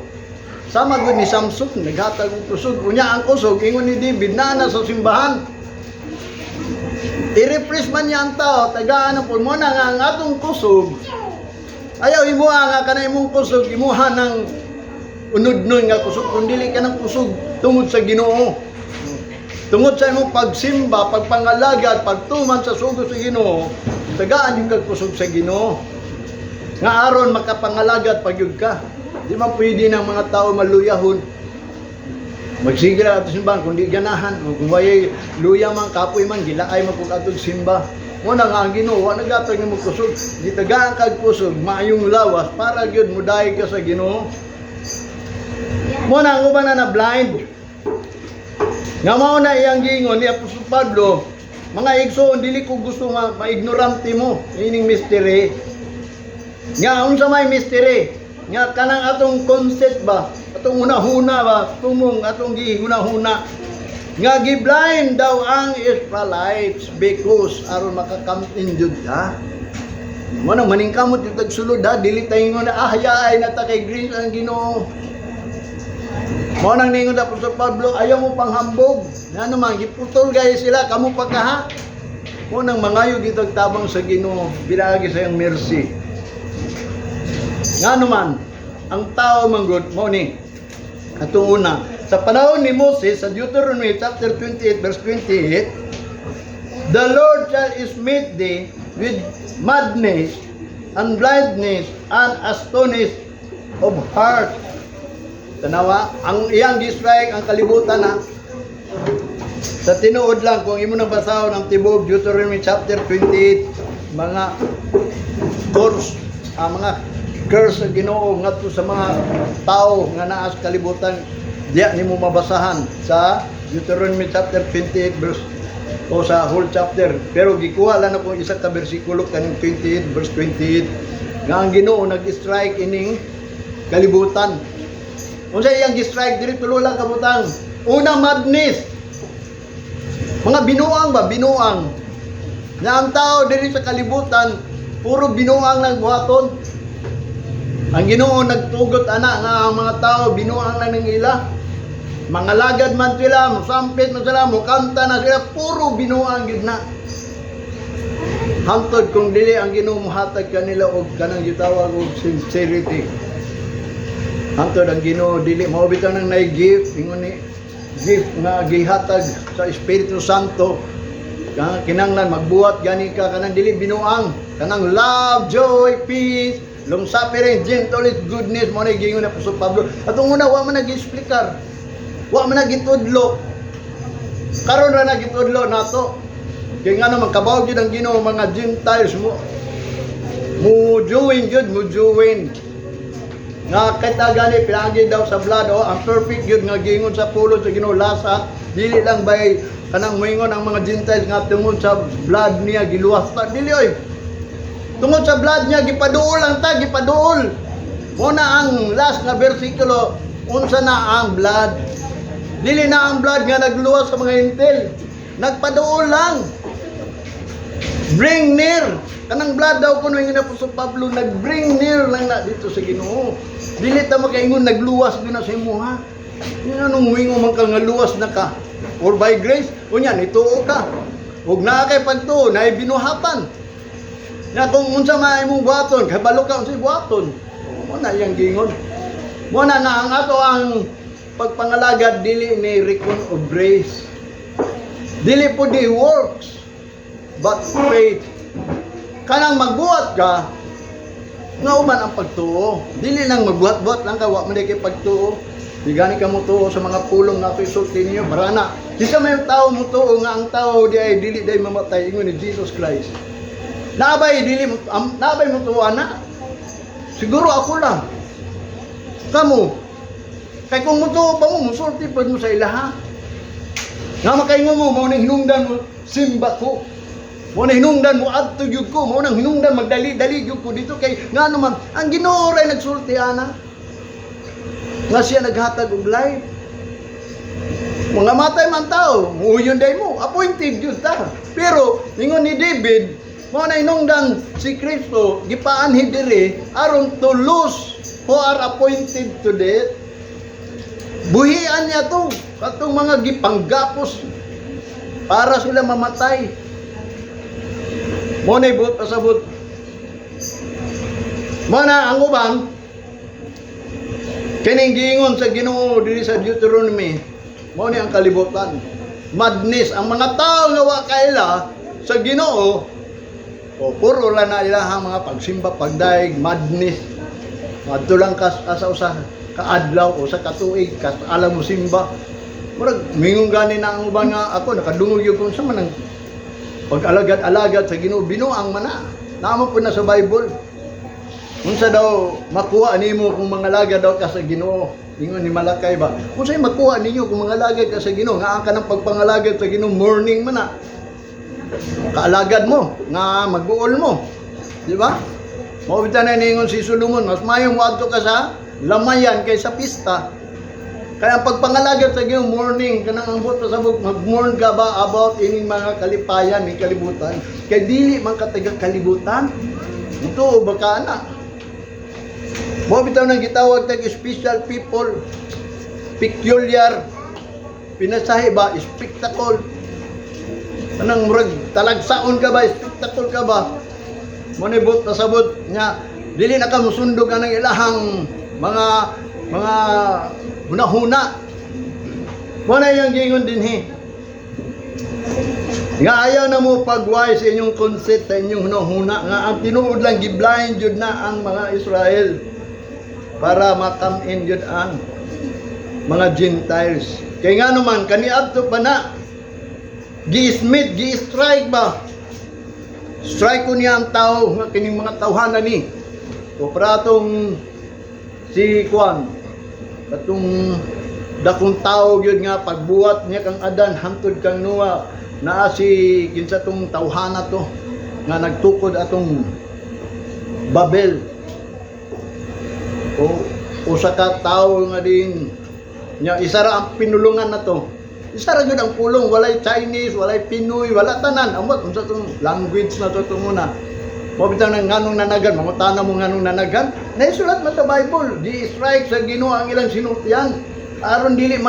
Sama gud ni Samson, naghatag og kusog. Unya ang kusog, ingon ni David, na sa simbahan. I-refresh man niya ang tao, tagaan na po mo na nga ang atong kusog. Ayaw imuha nga ka na imong kusog, imuha ng unod-nun nga kusog. Kung dili ka ng kusog, tungod sa Ginoo. Tungod sa imong pagsimba, pagpangalagad, pagtuman sa sugo sa Ginoo, tagaan yung kagkusog sa Ginoo. Nga aron makapangalagad pagyud ka. Di man pwede ng mga tao maluyahon. Magsige lang ato simbahan kung di ganahan. O kung wayay luya man, kapoy man, gilaay man kung atong simba. Muna nga ang Ginoo, nagatag ni mo kusog. Di tagaan kag kusog, maayong lawas, para gyud mudaig ka sa Ginoo. Muna ang uban na blind. Nga mao na iyang gingon ni Apostol Pablo, mga igsoon, dili ko gusto ma-ignorante mo, ining mystery. Nga, unsa may mystery? Nga, kanang atong concept ba? Atong hunahuna ba? Tumong atong gihunahuna. Nga, giblind daw ang Israelites because aron makakamtin jud ha. Mo nang maningkamot yung tagsulod ha, dili tayo nga na hayay na ta kay grace ang Ginoo. Mo nang ningon sa Apostol Pablo, ayaw mo panghambog. Na naman, giputol gaya sila, kamo pagkaha. Mo nang mangayo gitag tabang sa Ginoo, binagi sa iyang mercy. Nga naman, ang tao manggod mo ni atong una sa panahon ni Moses sa Deuteronomy chapter 28 verse 28, the Lord shall smite thee with madness and blindness and astonished of heart. Tanawa, ang iyang gistrike ang kalibutan na sa tinuod lang kung imo nang basahon ang tibuok Deuteronomy chapter 28, mga course, mga curse ang Ginoo ngadto sa mga tao nga naa sa kalibutan, diya nimo mabasahan sa Deuteronomy chapter 28 verse o sa whole chapter, pero gikuha lang ako isa ka bersikulo kaning 28 verse 28 nga ang Ginoo nag-strike ining kalibutan. Unsa iyang gi-strike diri tulo lang kabutang. Una, madness. Mga binuang ba, binuang. Nga ang tao diri sa kalibutan puro binuang lang buhaton. Ang Ginoo nagtugot ana nga ang mga tao binuang lang ning ila. Mga lagad man sila, musampit man sila, mukanta na sila, puro binuang gid na. hantod kung dili ang Ginoo mohatag kanila og kanang gitawag og sincerity. Hantod ang Ginoo dili mao bitaw nang nay gift ingon ni gift nga gihatag sa Espiritu Santo. Kinanglan magbuhat gani ka kanang dili binuang, kanang love, joy, peace, long suffering, gentleness, goodness, mo na gingon na Apostol Pablo. Atong una wa man nag-explicar, wa man nagitudlo. Karon ra nagitudlo nato. Kaya nga naman kabaw gyud ang Ginoo mga Gentiles mo join nga kita gani pinagi daw sa blood ang perfect gyud nga gingon sa pulot sa Ginoo lasa dili lang bay kanang moingon ang mga Gentiles nga tungod sa blood niya giluwas ta dili oy tungod sa blood niya gipaduol lang ta gipaduol mo na ang last nga bersikulo unsa na ang blood dili na ang blood nga nagluwas sa mga Hintil nagpaduol lang bring near kanang blood daw kuno ingon na Apostol Pablo nag-bring near lang na dito sa Ginoo dili ta makaingon nagluwas gyud na sa imo ha anong wingo man ka nga luwas na ka or by grace unya nituo ka ug naa kay pagtuo na binuhatan na kung unsa may imong buhaton kay balo ka unsay buhaton mo na yang gingon mo na nga ang ato ang pagpangalagad dili ni reckon of grace dili po di works but faith kanang magbuhat ka nga uman ang pagtuo dili lang magbuhat-buhat lang ka wa man kay pagtuo di gani ka mo tuo sa mga pulong nga isulti niyo barana di ka may tao mo tuo nga ang tao di ay dili day mamatay ingon ni Jesus Christ nabay mo tuo ana siguro ako lang kamo kay kung mo tuo pa mo musulti pa mo sa ilaha nga makaingon mo mao ning hinungdan mo simba ko mo na hinungdan mo adto gyud ko mo nang hinungdan magdali-dali gyud ko dito kay ngano man ang Ginoo ray nagsulti ana nga siya naghatag og life mga matay man tao muyon day mo appointed gyud ta pero ingon ni David mo na hinungdan si Kristo gipaanhi diri aron to lose who are appointed to death buhian niya to katong mga gipanggapos para sila mamatay mo na ibot pasabot mo na ang uban kining giingon sa Ginoo diri sa Deuteronomy mo ni ang kalibutan madness ang mga tao nga wa kaila sa Ginoo o puro la na ilahang mga pagsimba pagdaig madness adto lang asa usa ka adlaw o sa katuig kas alam mo simba murag mingon gani na ang uban nga ako nakadungog gyud kung sa man ang pag-alagad-alagad sa Ginoo binuang mana namo po na sa Bible unsa daw makuha nimo kung mangalagad daw ka sa Ginoo ingon ni Malakay ba unsay makuha ninyo kung mangalagad ka sa Ginoo nga ang kanang pagpangalagad sa Ginoo morning man na kaalagad mo nga magbuol mo di ba mao bitan na ningon si Solomon mas mayong moadto ka sa lamayan kaysa pista kaya ang pagpangalagad sa Ginoo morning kanang ambot sa bug mag-mourn ka ba about ining mga kalipayan ni kalibutan kay dili man ka taga kalibutan ito ba ka na mo bitaw nang gitawag tag special people peculiar pinasahi ba spectacle kanang murag talagsaon ka ba spectacle ka ba mo nibot pasabot nya dili na ka musundog anang ilahang mga huna-huna mo na yung gingon dinhi nga ayaw na mo pagway sa inyong concept sa inyong huna-huna nga ang tinuod lang giblind jud na ang mga Israel para makam in jud ang mga Gentiles kay nga naman kaniadto pa na gi-smith gi-strike ba strike ko niya ang tao nga kining mga tawhanan ni o pratong si Kwan katong dakong tao gyud nga pagbuhat niya kang Adan hangtod kang Noah naa si kinsa tong tawhana to nga nagtukod atong Babel o usa ka tawo nga din nya isa ra ang pinulungan nato isa ra gyud ang pulong walay Chinese walay Pinoy wala tanan amot unsa tong language na to muna mo bitaw nang nganong nanagan mangutana mo nganong nanagan naisulat man sa Bible di strike sa Ginoo ang ilang sinultian aron dili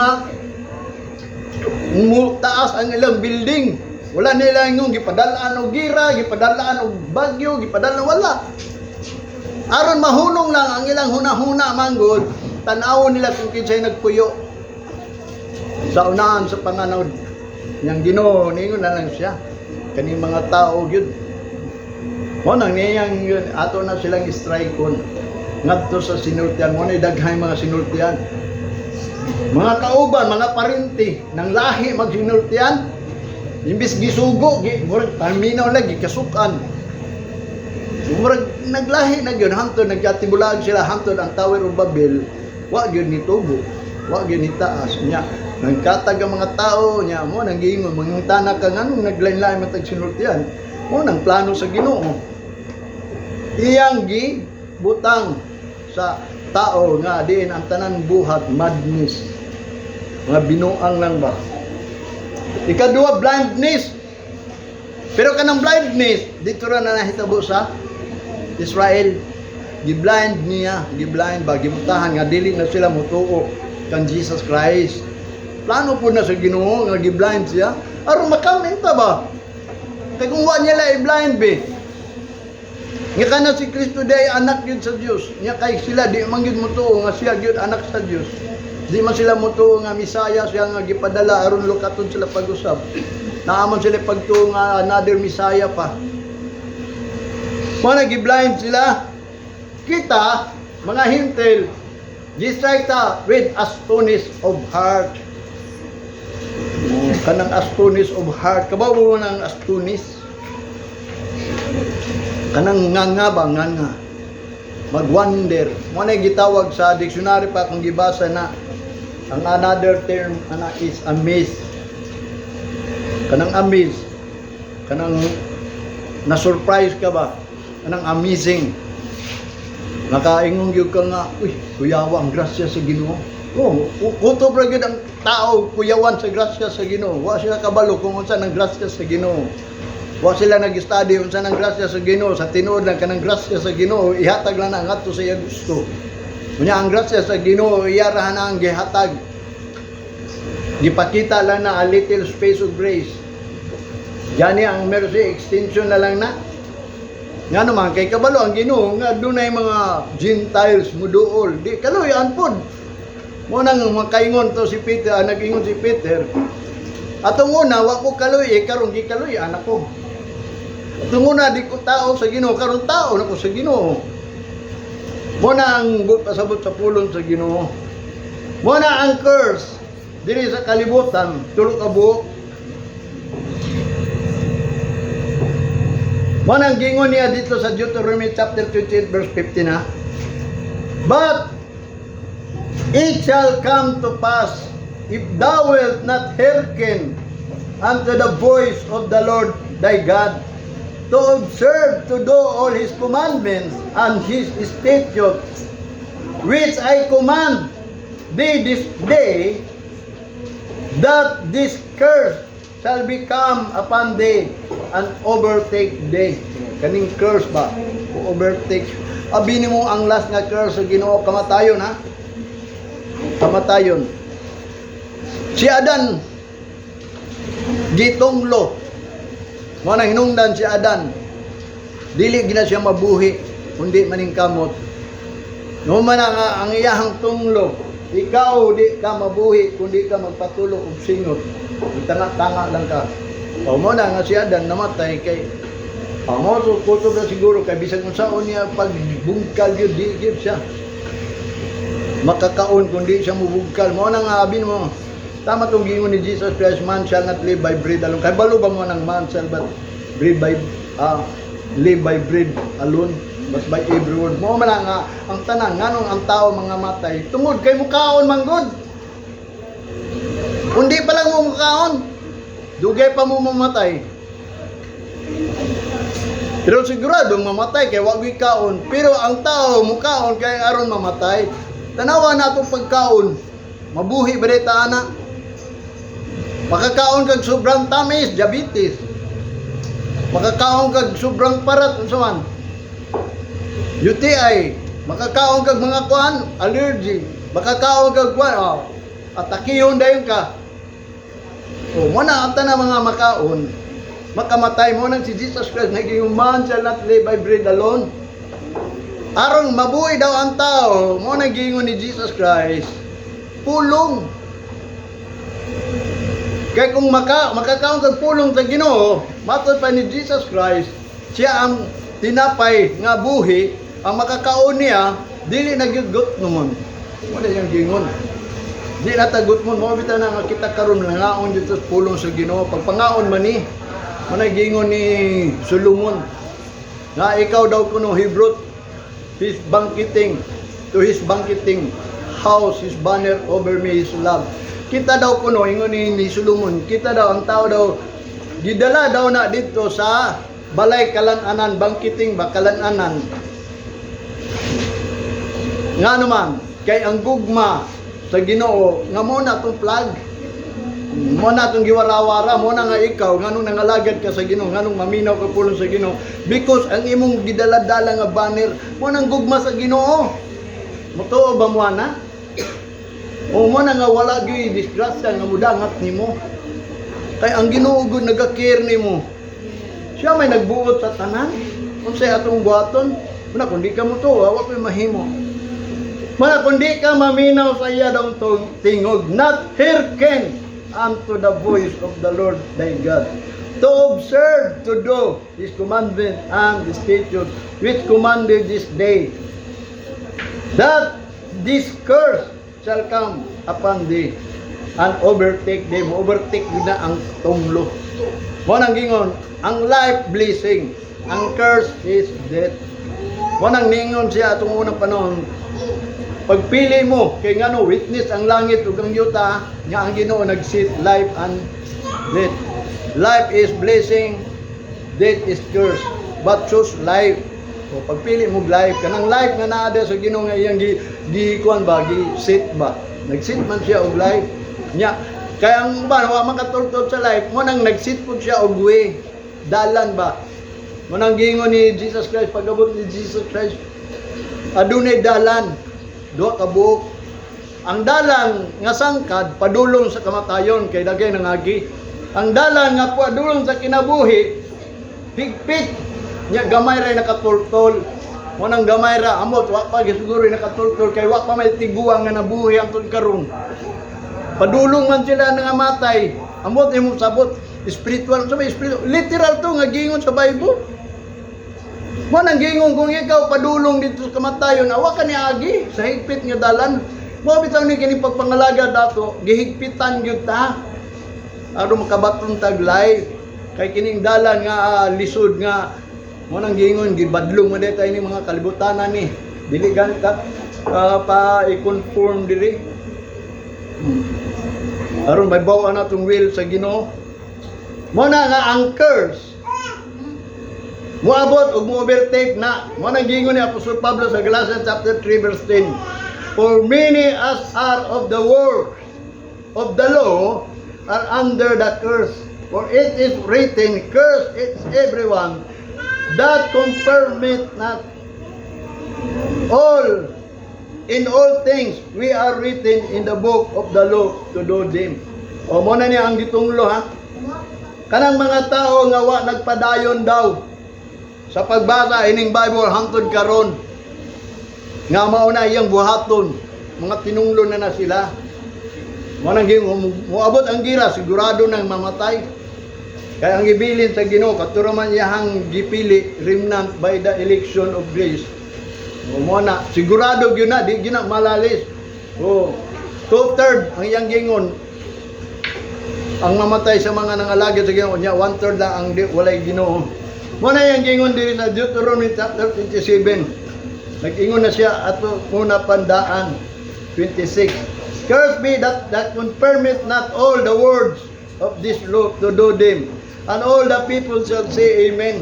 taas ang ilang building Wala nila ingong gipadalaan og gira, gipadalaan og bagyo, gipadalaan wala. Aron mahunong lang ang ilang hunahuna manggod, tan-awon nila kung kinsay nagpuyo. Sa unahan sa panganod niyang Ginoo, ningon na lang siya. Kaning mga tao gyud. Mo nang niyang yun, ato na silang strike on. Ngadto sa sinultian, mo na daghay mga sinultian. Mga kauban, mga parinti ng lahi magsinultian. Imbis gisugo, murag palminaw lagi kasukan. Murag naglahi na gyud hantod nagkatibulag sila hantod ang Tower of Babel. Wa gyud nitubo, wa gyud nitaas nya. Nagkatag ang mga tao nya mo nang giingon mangutana ka nganong naglain-lain matag sinultian. Mo nang plano sa Ginoo. Iyang gi butang sa tao nga diin ang tanan buhat madness. Mga binuang lang ba? Ikadua, blindness. Pero kanang blindness, dito ra na nahitabo sa Israel. Giblind niya, giblind ba, gibutahan nga dili na sila mutuo kan Jesus Christ. Plano po na sa Ginoo nga giblind siya. Aron makamenta ba? Kaya kung wa niya lang i-blind be. Nga kana si Kristo day anak yun sa Diyos. Nga kay sila di man gyud mutuo nga siya gyud anak sa Diyos. Di man sila mutuo nga Misaya siya nga gipadala aron lukaton sila pag-usab. Naamon sila pagtuo nga another Misaya pa. Mo nag-blind sila. Kita mga hintel distracta with astonis of heart. Kanang astonis of heart. Kabaw mo nang astonis. Kanang nganga ba nganga. Mag-wonder. Mo na gitawag sa dictionary pa kung gibasa na ang another term ana is amaze. Kanang amaze. Kanang na-surprise ka ba? Kanang amazing. Nakaingon gyud ka nga, uy, kuyawa ang grasya sa Ginoo. Oh, kutob ra gyud ang tao kuyawan sa grasya sa Ginoo. Wa sila kabalo kung unsa nang grasya sa Ginoo. Wa sila nag-study unsa nang grasya sa Ginoo, sa tinuod lang kanang grasya sa Ginoo, ihatag lang na ngadto sa iya gusto. Unya ang grasya sa Ginoo iyarahan na ang gihatag. Gipakita lang na a little space of grace. Gani ang mercy extension na lang na. Nga naman kay kabalo ang Ginoo nga dunay mga Gentiles muduol. Di kaloy anpod. Mo nang makaingon to si Peter, nag-ingon si Peter. Atong una wa ko kaloy karon gi kaloy anak ko. Atong una di ko tao sa Ginoo karon tao na ko sa Ginoo. Mo na ang pasabot sa pulong sa Ginoo. Mo na ang curse diri sa kalibutan tulo ka buok. Mo na ang gingon niya dito sa Deuteronomy chapter 28 verse 15 na. But it shall come to pass if thou wilt not hearken unto the voice of the Lord thy God, to observe to do all his commandments and his statutes, which I command thee this day, that this curse shall become upon thee and overtake thee. Kaning curse ba? Overtake. Abi nimo ang last nga curse sa Ginoo, kamatayon ha? Kamatayon. Si Adan gitonglo. Mo na hinungdan si Adan. Dili gina siya mabuhi kundi maning kamot. No man ang iyahang tunglo. Ikaw di ka mabuhi kundi ka magpatulo og singot. Tanga-tanga lang ka. O mo na nga si Adan namatay kay mo so kutob na siguro kay bisag unsaon niya pagbungkal gyud di gyud siya makakaon kundi siya mubungkal. Mo na nga abin mo tama tong gingon ni Jesus Christ, man shall not live by bread alone. Kay balo ba mo nang man shall but live by bread alone, but by every word. Mo man nga ang tanan nganong ang tao mga matay tungod kay mukaon man gud. Kundi pa lang mo mukaon, dugay pa mo mamatay. Pero sigurado mamatay kay wa gyud kaon. Pero ang tao mukaon kay aron mamatay. Tanawa nato pagkaon. Mabuhi ba dita ana? Makakaon kag sobrang tamis, diabetes. Makakaon kag sobrang parat unsa man? UTI. Makakaon kag mga kuan, allergy. Makakaon kag kuan, atakiyon dayon ka. O mo na ata na mga makaon. makamatay mo nang si Jesus Christ naging man shall not live by bread alone. Aron mabuhay daw ang tao, mo nagingon ni Jesus Christ, pulong. Kaya kung makakaon kag pulong sa Ginoo, matod pa ni Jesus Christ, siya ang tinapay nga buhi, ang makakaon niya, dili nagyugot naman. Wala siyang gingon. Di natagot mo, bitaw na nga kita karon nangaon dito sa pulong sa Ginoo. Pagpangaon man ni, managingon ni Solomon, na ikaw daw kuno he brought his banqueting to his banqueting house, his banner over me, his love. Kita daw kuno, ingon ni Solomon, kita daw, ang tao daw, gidala daw na dito sa balay kalananan, banqueting ba, kalananan. Nga naman, kay ang gugma sa Ginoo, nga mo na itong flag, mo na itong giwarawara, mo na nga ikaw, nga nung nangalagad ka sa Ginoo, nga nung maminaw ka pulong sa Ginoo, because ang imong gidaladala nga banner, mo nang gugma sa Ginoo. Motoo ba mo na? O mo na nga wala gyud disgrasya nga mudangat nimo. Kay ang Ginoo gud nagakir nimo. Siya may nagbuot sa tanan. Unsay atong buhaton? Muna kun di ka mo to, wa koy mahimo. Muna kun di ka maminaw sa iya dong tingog, not hearken unto the voice of the Lord thy God, to observe to do his commandment and the statutes which commanded this day, that this curse shall come upon thee and overtake them. Overtake na ang tunglo. Mo nang gingon, ang life blessing, ang curse is death. Mo nang ningon siya atong unang panahon, pagpili mo kay ngano witness ang langit ug ang yuta nga ang Ginoo nagsit life and death. Life is blessing, death is curse. But choose life. O pagpili mo life, kanang life nga naa sa Ginoo nga iyang kuan ba, gi-sit ba. Nag-sit man siya og life. Nya, kaya ang ba wa makatultol sa life, mo nang nag-sit pud siya og way. Dalan ba. Mo nang gingon ni Jesus Christ, pagabot ni Jesus Christ, adunay dalan, duha ka buok. Ang dalan nga sangkad padulong sa kamatayon kay dagay nangagi. Ang dalan nga padulong sa kinabuhi higpit. Nya gamay ra nakatultol. Mo nang gamay ra amot wa pa siguro nakatultol kay wa pa may tiguang nga nabuhi angtod karon. Padulong man sila nga matay. Amot imong sabot spiritual, so spiritual. Literal to nga gingon sa Bible. Mo nang gingon kung ikaw padulong dito sa kamatayon, awa ka ni agi sa higpit nga dalan. Mo bitaw ni kini pagpangalaga dato, gihigpitan gyud ta. Aron makabaton tag life. Kay kining dalan nga lisod nga mo nang gingon gibadlong man dito ini mga kalibutanan ni. Dili gantat pa i-conform diri. Aron may bawa na tong will sa Ginoo. Mo na nga ang curse moabot ug mo-overtake na. Mo nang gingon ni Apostol Pablo sa Galatians chapter 3 verse 10. For many as are of the work of the law are under the curse. For it is written, curse is everyone that confirmeth not. All in all things we are written in the book of the law to do them. O mo na niya ang gitunglo ha. Kanang mga tao nga wa nagpadayon daw sa pagbasa ining Bible hangtod karon nga mao na iyang buhaton, mga tinunglo na sila. Mo nang moabot ang gira sigurado nang mamatay. Kaya ang gibilin sa Ginoo katuro man iyang gipili remnant by the election of grace. Mo na sigurado gyud na di gyud na malalis. Oh, 2/3 ang iyang gingon ang mamatay sa mga nangalagad sa Ginoo nya 1/3 lang ang walay Ginoo. Mo na iyang gingon diri sa Deuteronomy chapter 27. Nag-ingon na siya ato una pandaan 26. Curse be that confirmeth not all the words of this law to do them. And all the people shall say amen.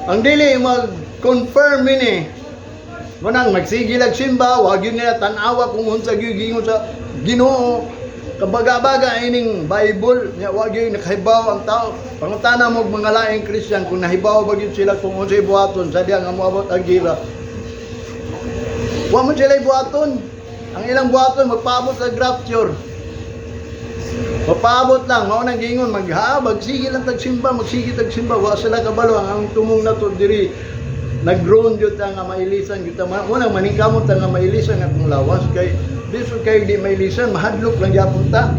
Ang dili mag-confirm ini. Mo nang magsigilag simba, wag yun nila tanawa kung unsa gingon sa Ginoo. Kabaga-baga ining Bible, nya wag yun nakahibaw ang tao. Pangutana mo mga laing Christian kung nahibaw ba gyud sila kung unsay buhaton sa diha nga moabot ang gira. Wa mo sila buhaton. Ang ilang buhaton magpaabot sa rapture. Papaabot lang, mao nang gingon magsige lang tagsimba, wa sila kabalo ang tumong nato diri. Nag-grown jud ta nga mailisan jud ta. Una maningkamot ta nga mailisan atong lawas kay biso kay di mailisan mahadlok lang gyapon ta.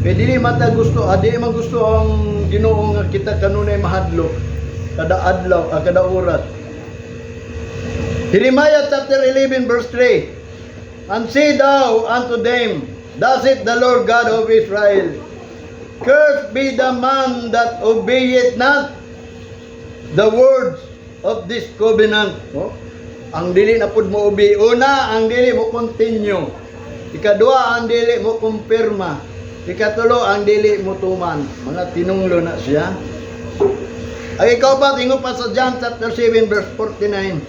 Kay dili mata gusto, di man gusto ang Ginoo nga kita kanunay mahadlok kada adlaw, kada oras. Jeremiah chapter 11 verse 3. And say thou unto them, thus saith the Lord God of Israel, cursed be the man that obeyeth not the words of this covenant. Oh? Ang dili na pud mo obey. Una, ang dili mo continue. Ikadua, ang dili mo kumpirma. Ikatulo, ang dili mo tuman. Mga tinunglo na siya. Ay ikaw pa, tingog pa sa John chapter 7 verse 49.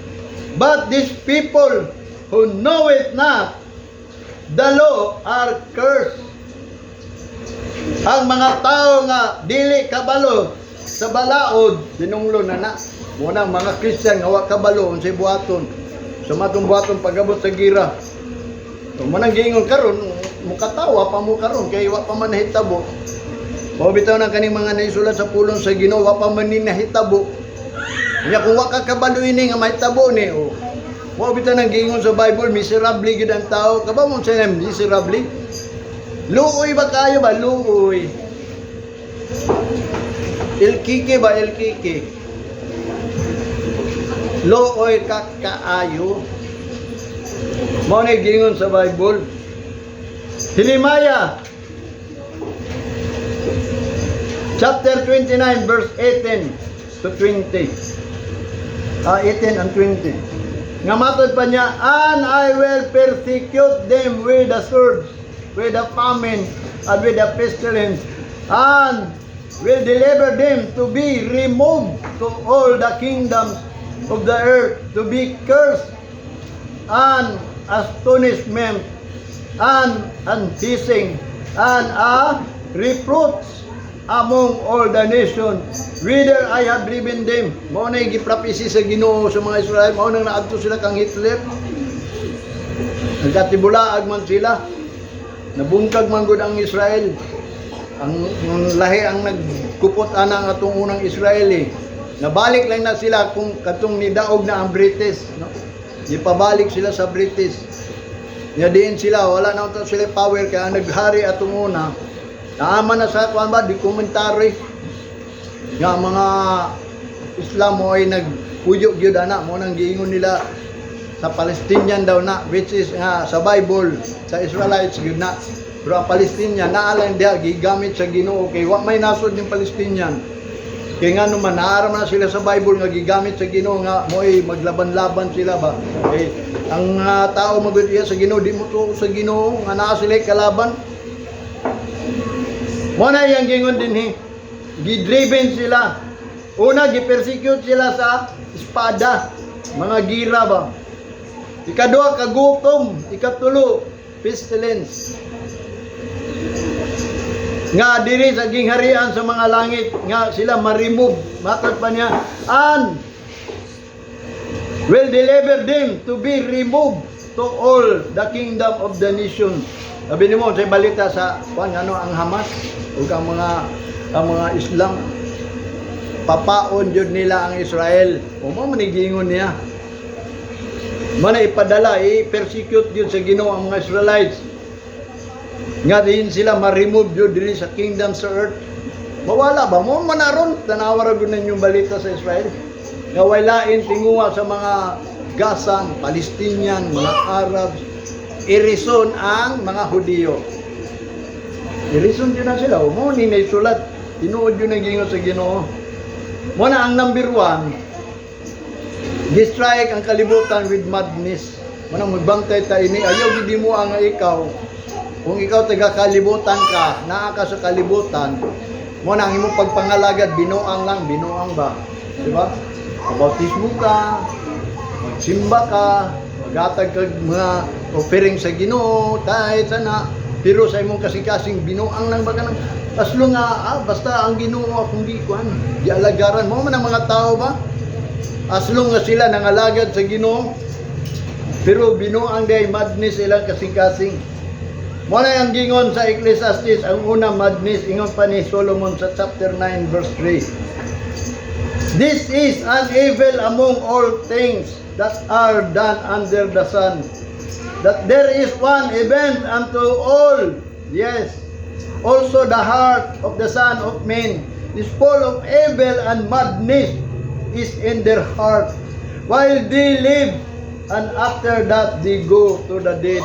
But these people who know it not the law are cursed. Ang mga tao nga dili kabalo sa balaod dinunglo na. Muna mga Kristiyan nga wa kabalo unsay buhaton. Sa matong buhaton pagabot sa gira. So manang giingon karon mukatawa pa mo karon kay wa pa man nahitabo. O bitaw na kaning mga naisulat sa pulong sa Ginoo wa pa man ni nahitabo. Nya kung wa ka kabalo ini nga mahitabo ni o. Wa bitaw nang giingon sa Bible miserable gid ang tao. Kaba mo sa miserable? Luoy ba kayo ba? Luoy. Ilkiki ba? Ilkiki. Luoy kaayo. Mao na gingon sa Bible. Jeremiah chapter 29 verse 18 to 20. 18 and 20. Nga matod pa niya, and I will persecute them with the sword, with the famine, and with the pestilence, and will deliver them to be removed to all the kingdoms of the earth, to be cursed, and astonishment, and hissing, and a reproach among all the nations, whither I have driven them. Mao na giprophecy sa Ginoo sa mga Israel, mao nang naadto sila kang Hitler. Nagkatibulaag man sila. Nabungkag man gud ang Israel. Ang lahi ang nagkupot ana ang atong unang Israeli. Nabalik lang na sila kung katong nidaog na ang British, no? Ipabalik sila sa British. Nya diin sila wala na uto sila power kaya naghari atong una. Naama na sa kuan ba di komentary. Nga mga Islam mo ay nagpuyo gyud ana mo nang giingon nila sa Palestinian daw na, which is nga sa Bible sa Israelites gyud na. Pero ang Palestinian naalang diha gigamit sa Ginoo kay wa may nasod ning Palestinian. Kaya nga naman, naaraman na sila sa Bible nga gigamit sa Ginoo nga mo'y maglaban-laban sila ba. Eh, ang tao magudya sa Ginoo, di mo to sa Ginoo nga naa sila kalaban. Muna yung gingon din gidriven sila. Una, gipersecute sila sa espada, mga gira ba. Ikadua, kagutom. Ikatulo, pestilence. Nga diri sa gingharian sa mga langit nga sila ma-remove. Matod pa niya, and will deliver them to be removed to all the kingdom of the nation. Sabi mo sa balita sa ano ang Hamas o ang mga Islam papaon jud nila ang Israel. O mo manigingon niya. Mana ipadala i-persecute jud sa Ginoo ang mga Israelites. Nga din sila ma-remove yun dili sa kingdom sa earth. Mawala ba? Mo manaron, tanawara gud ninyong balita sa Israel. Nga walain tinguha sa mga Gaza, Palestinian, mga Arabs. Irison ang mga Hudiyo. Irison yun na sila. Mo ni na isulat. Tinuod yun ang gingon sa Ginoo. Mo na ang number 1. Distrike ang kalibutan with madness. Mo na magbantay ta ini. Ayaw gid mo ang ikaw. Kung ikaw taga-kalibutan ka, naa ka sa kalibutan, mo na ang imong pagpangalagad, binuang lang, binuang ba? Diba? Bautismo ka, magsimba ka, magatag ka mga offering sa Ginoo, kahit sana, pero sa imong kasing-kasing, binuang lang ba ka nang, aslo nga, basta ang Ginoo akong di alagaran. Mo man ang mga tao ba? Aslo nga sila nangalagad sa Ginoo, pero binuang day madness ilang kasing-kasing. Muna yung gingon sa Ecclesiastes, ang una madness, ingon pa ni Solomon sa chapter 9 verse 3. This is an evil among all things that are done under the sun, that there is one event unto all, yes, also the heart of the son of man is full of evil, and madness is in their heart, while they live, and after that they go to the dead.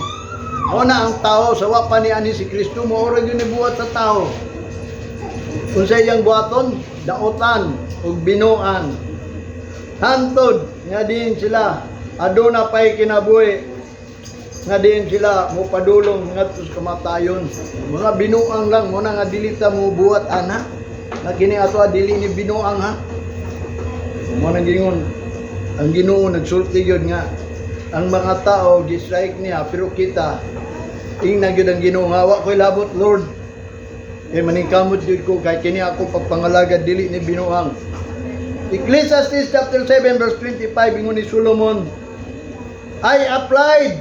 Una ang tao, sawa pa ni ani si Kristo, maurag yun ibuhat sa tao. Kung sa iyang buhaton, daotan, o binuan. Hantod, nga din sila, aduna pa'y kinabuhi, nga din sila, mupadulong, nga tus kamatayon. Mga binuang lang, muna nga dilita mo buhat, ana. Nga kini ato, dili ni binuang, ha? Muna gingon, ang Ginoo nagsulti yun nga, ang mga tao, dislike niya, pero kita, tingnan yun ang Ginoo, nga, wa ko'y labot, Lord. Maningkamot yun ko, kay kini ako pagpangalagad, dili ni binuang. Ecclesiastes chapter 7 verse 25, ingon ni Solomon, I applied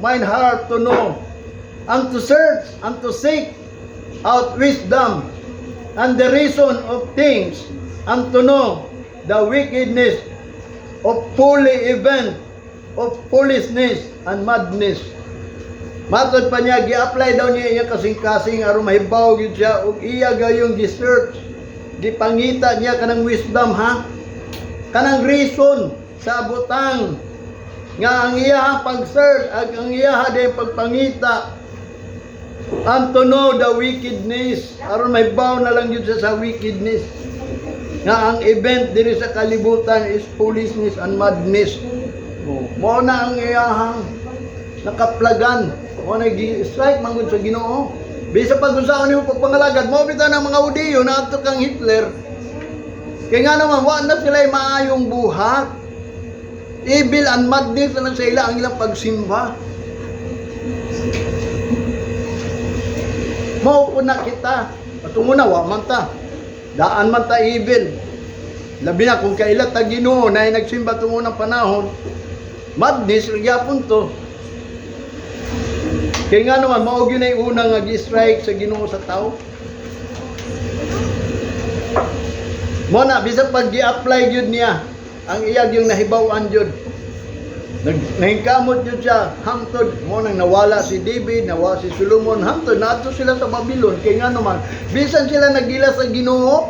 mine heart to know, and to search, and to seek out wisdom, and the reason of things, and to know the wickedness of folly, event of foolishness and madness. Matod pa niya, gi-apply daw niya iyang kasing-kasing aron mahibaw gyud siya ug iya gayong gi-search, gipangita niya kanang wisdom, ha, kanang reason sa butang nga ang iya pag-search ag ang iya din pagpangita, and to know the wickedness aron mahibaw na lang gyud sa wickedness, nga ang event diri sa kalibutan is foolishness and madness. Mo na ang iyahang nakaplagan, mo na gi-strike mangud sa Ginoo. Bisa pag-usaon nimo pagpangalagad, mo bitaw ng mga Hudiyo na adto kang Hitler. Kaya nga naman, wa na sila maayong buhat. Evil and madness na sa ila ang ilang pagsimba. Mao po na kita. Patunguna, wa man ta. Daan man ta evil. Labi na kung kailan ta Ginoo na nagsimba tungunang panahon, madness gyapon to. Kaya nga naman, maog yun ay unang nag-strike sa Ginoo sa tao. Muna, bisag pag i-apply yun niya, ang iyag yung nahibawan yun. Nahingkamot yun siya, hangtod. Muna, nawala si David, nawala si Solomon, hangtod. Nato sila sa Babylon. Kaya nga naman, bisan sila nagila sa Ginoo,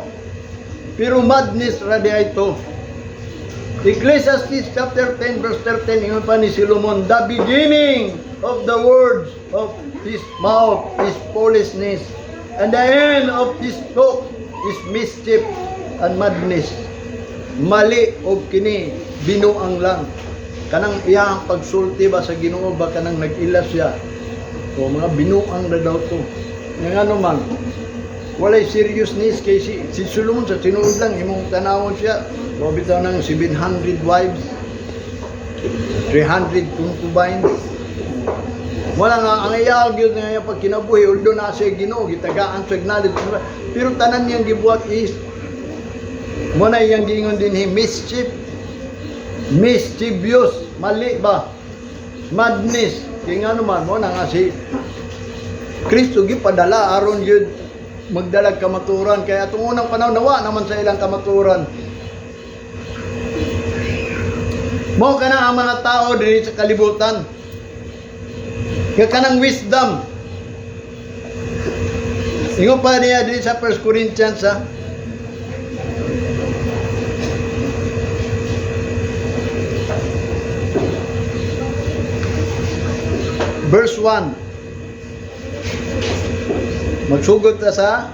pero madness radi ito. Ecclesiastes chapter 10 verse 13, ingon pa ni Solomon, the beginning of the words of his mouth is foolishness, and the end of his talk is mischief and madness. Mali o kini, binuang lang. Kanang iyang pagsulti ba sa Ginoo ba kanang nag-ilas siya? O mga binuang na daw to. Nga naman, walay seriousness kay si Solomon sa tinuod lang, imong tanawon siya. O bitaw ng 700 wives, 300 concubines. Wala nga, ang iyag yun nga pag kinabuhi, uldo na siya Ginoo, gitagaan sa knowledge. Pero tanan niyang gibuhat is, muna iyang gingon din, mischief, mischievous, mali ba? Madness. Kaya nga naman, muna nga si Kristo gipadala, aron yun, magdalag kamaturan. Kaya itong unang panahon, nawa naman sa ilang kamaturan. Mo ka na ang mga tao diri sa kalibutan. Kaya kanang wisdom. Ingo pa niya diri sa 1 Corinthians, ha? Verse 1. Magsugod ta sa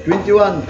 21.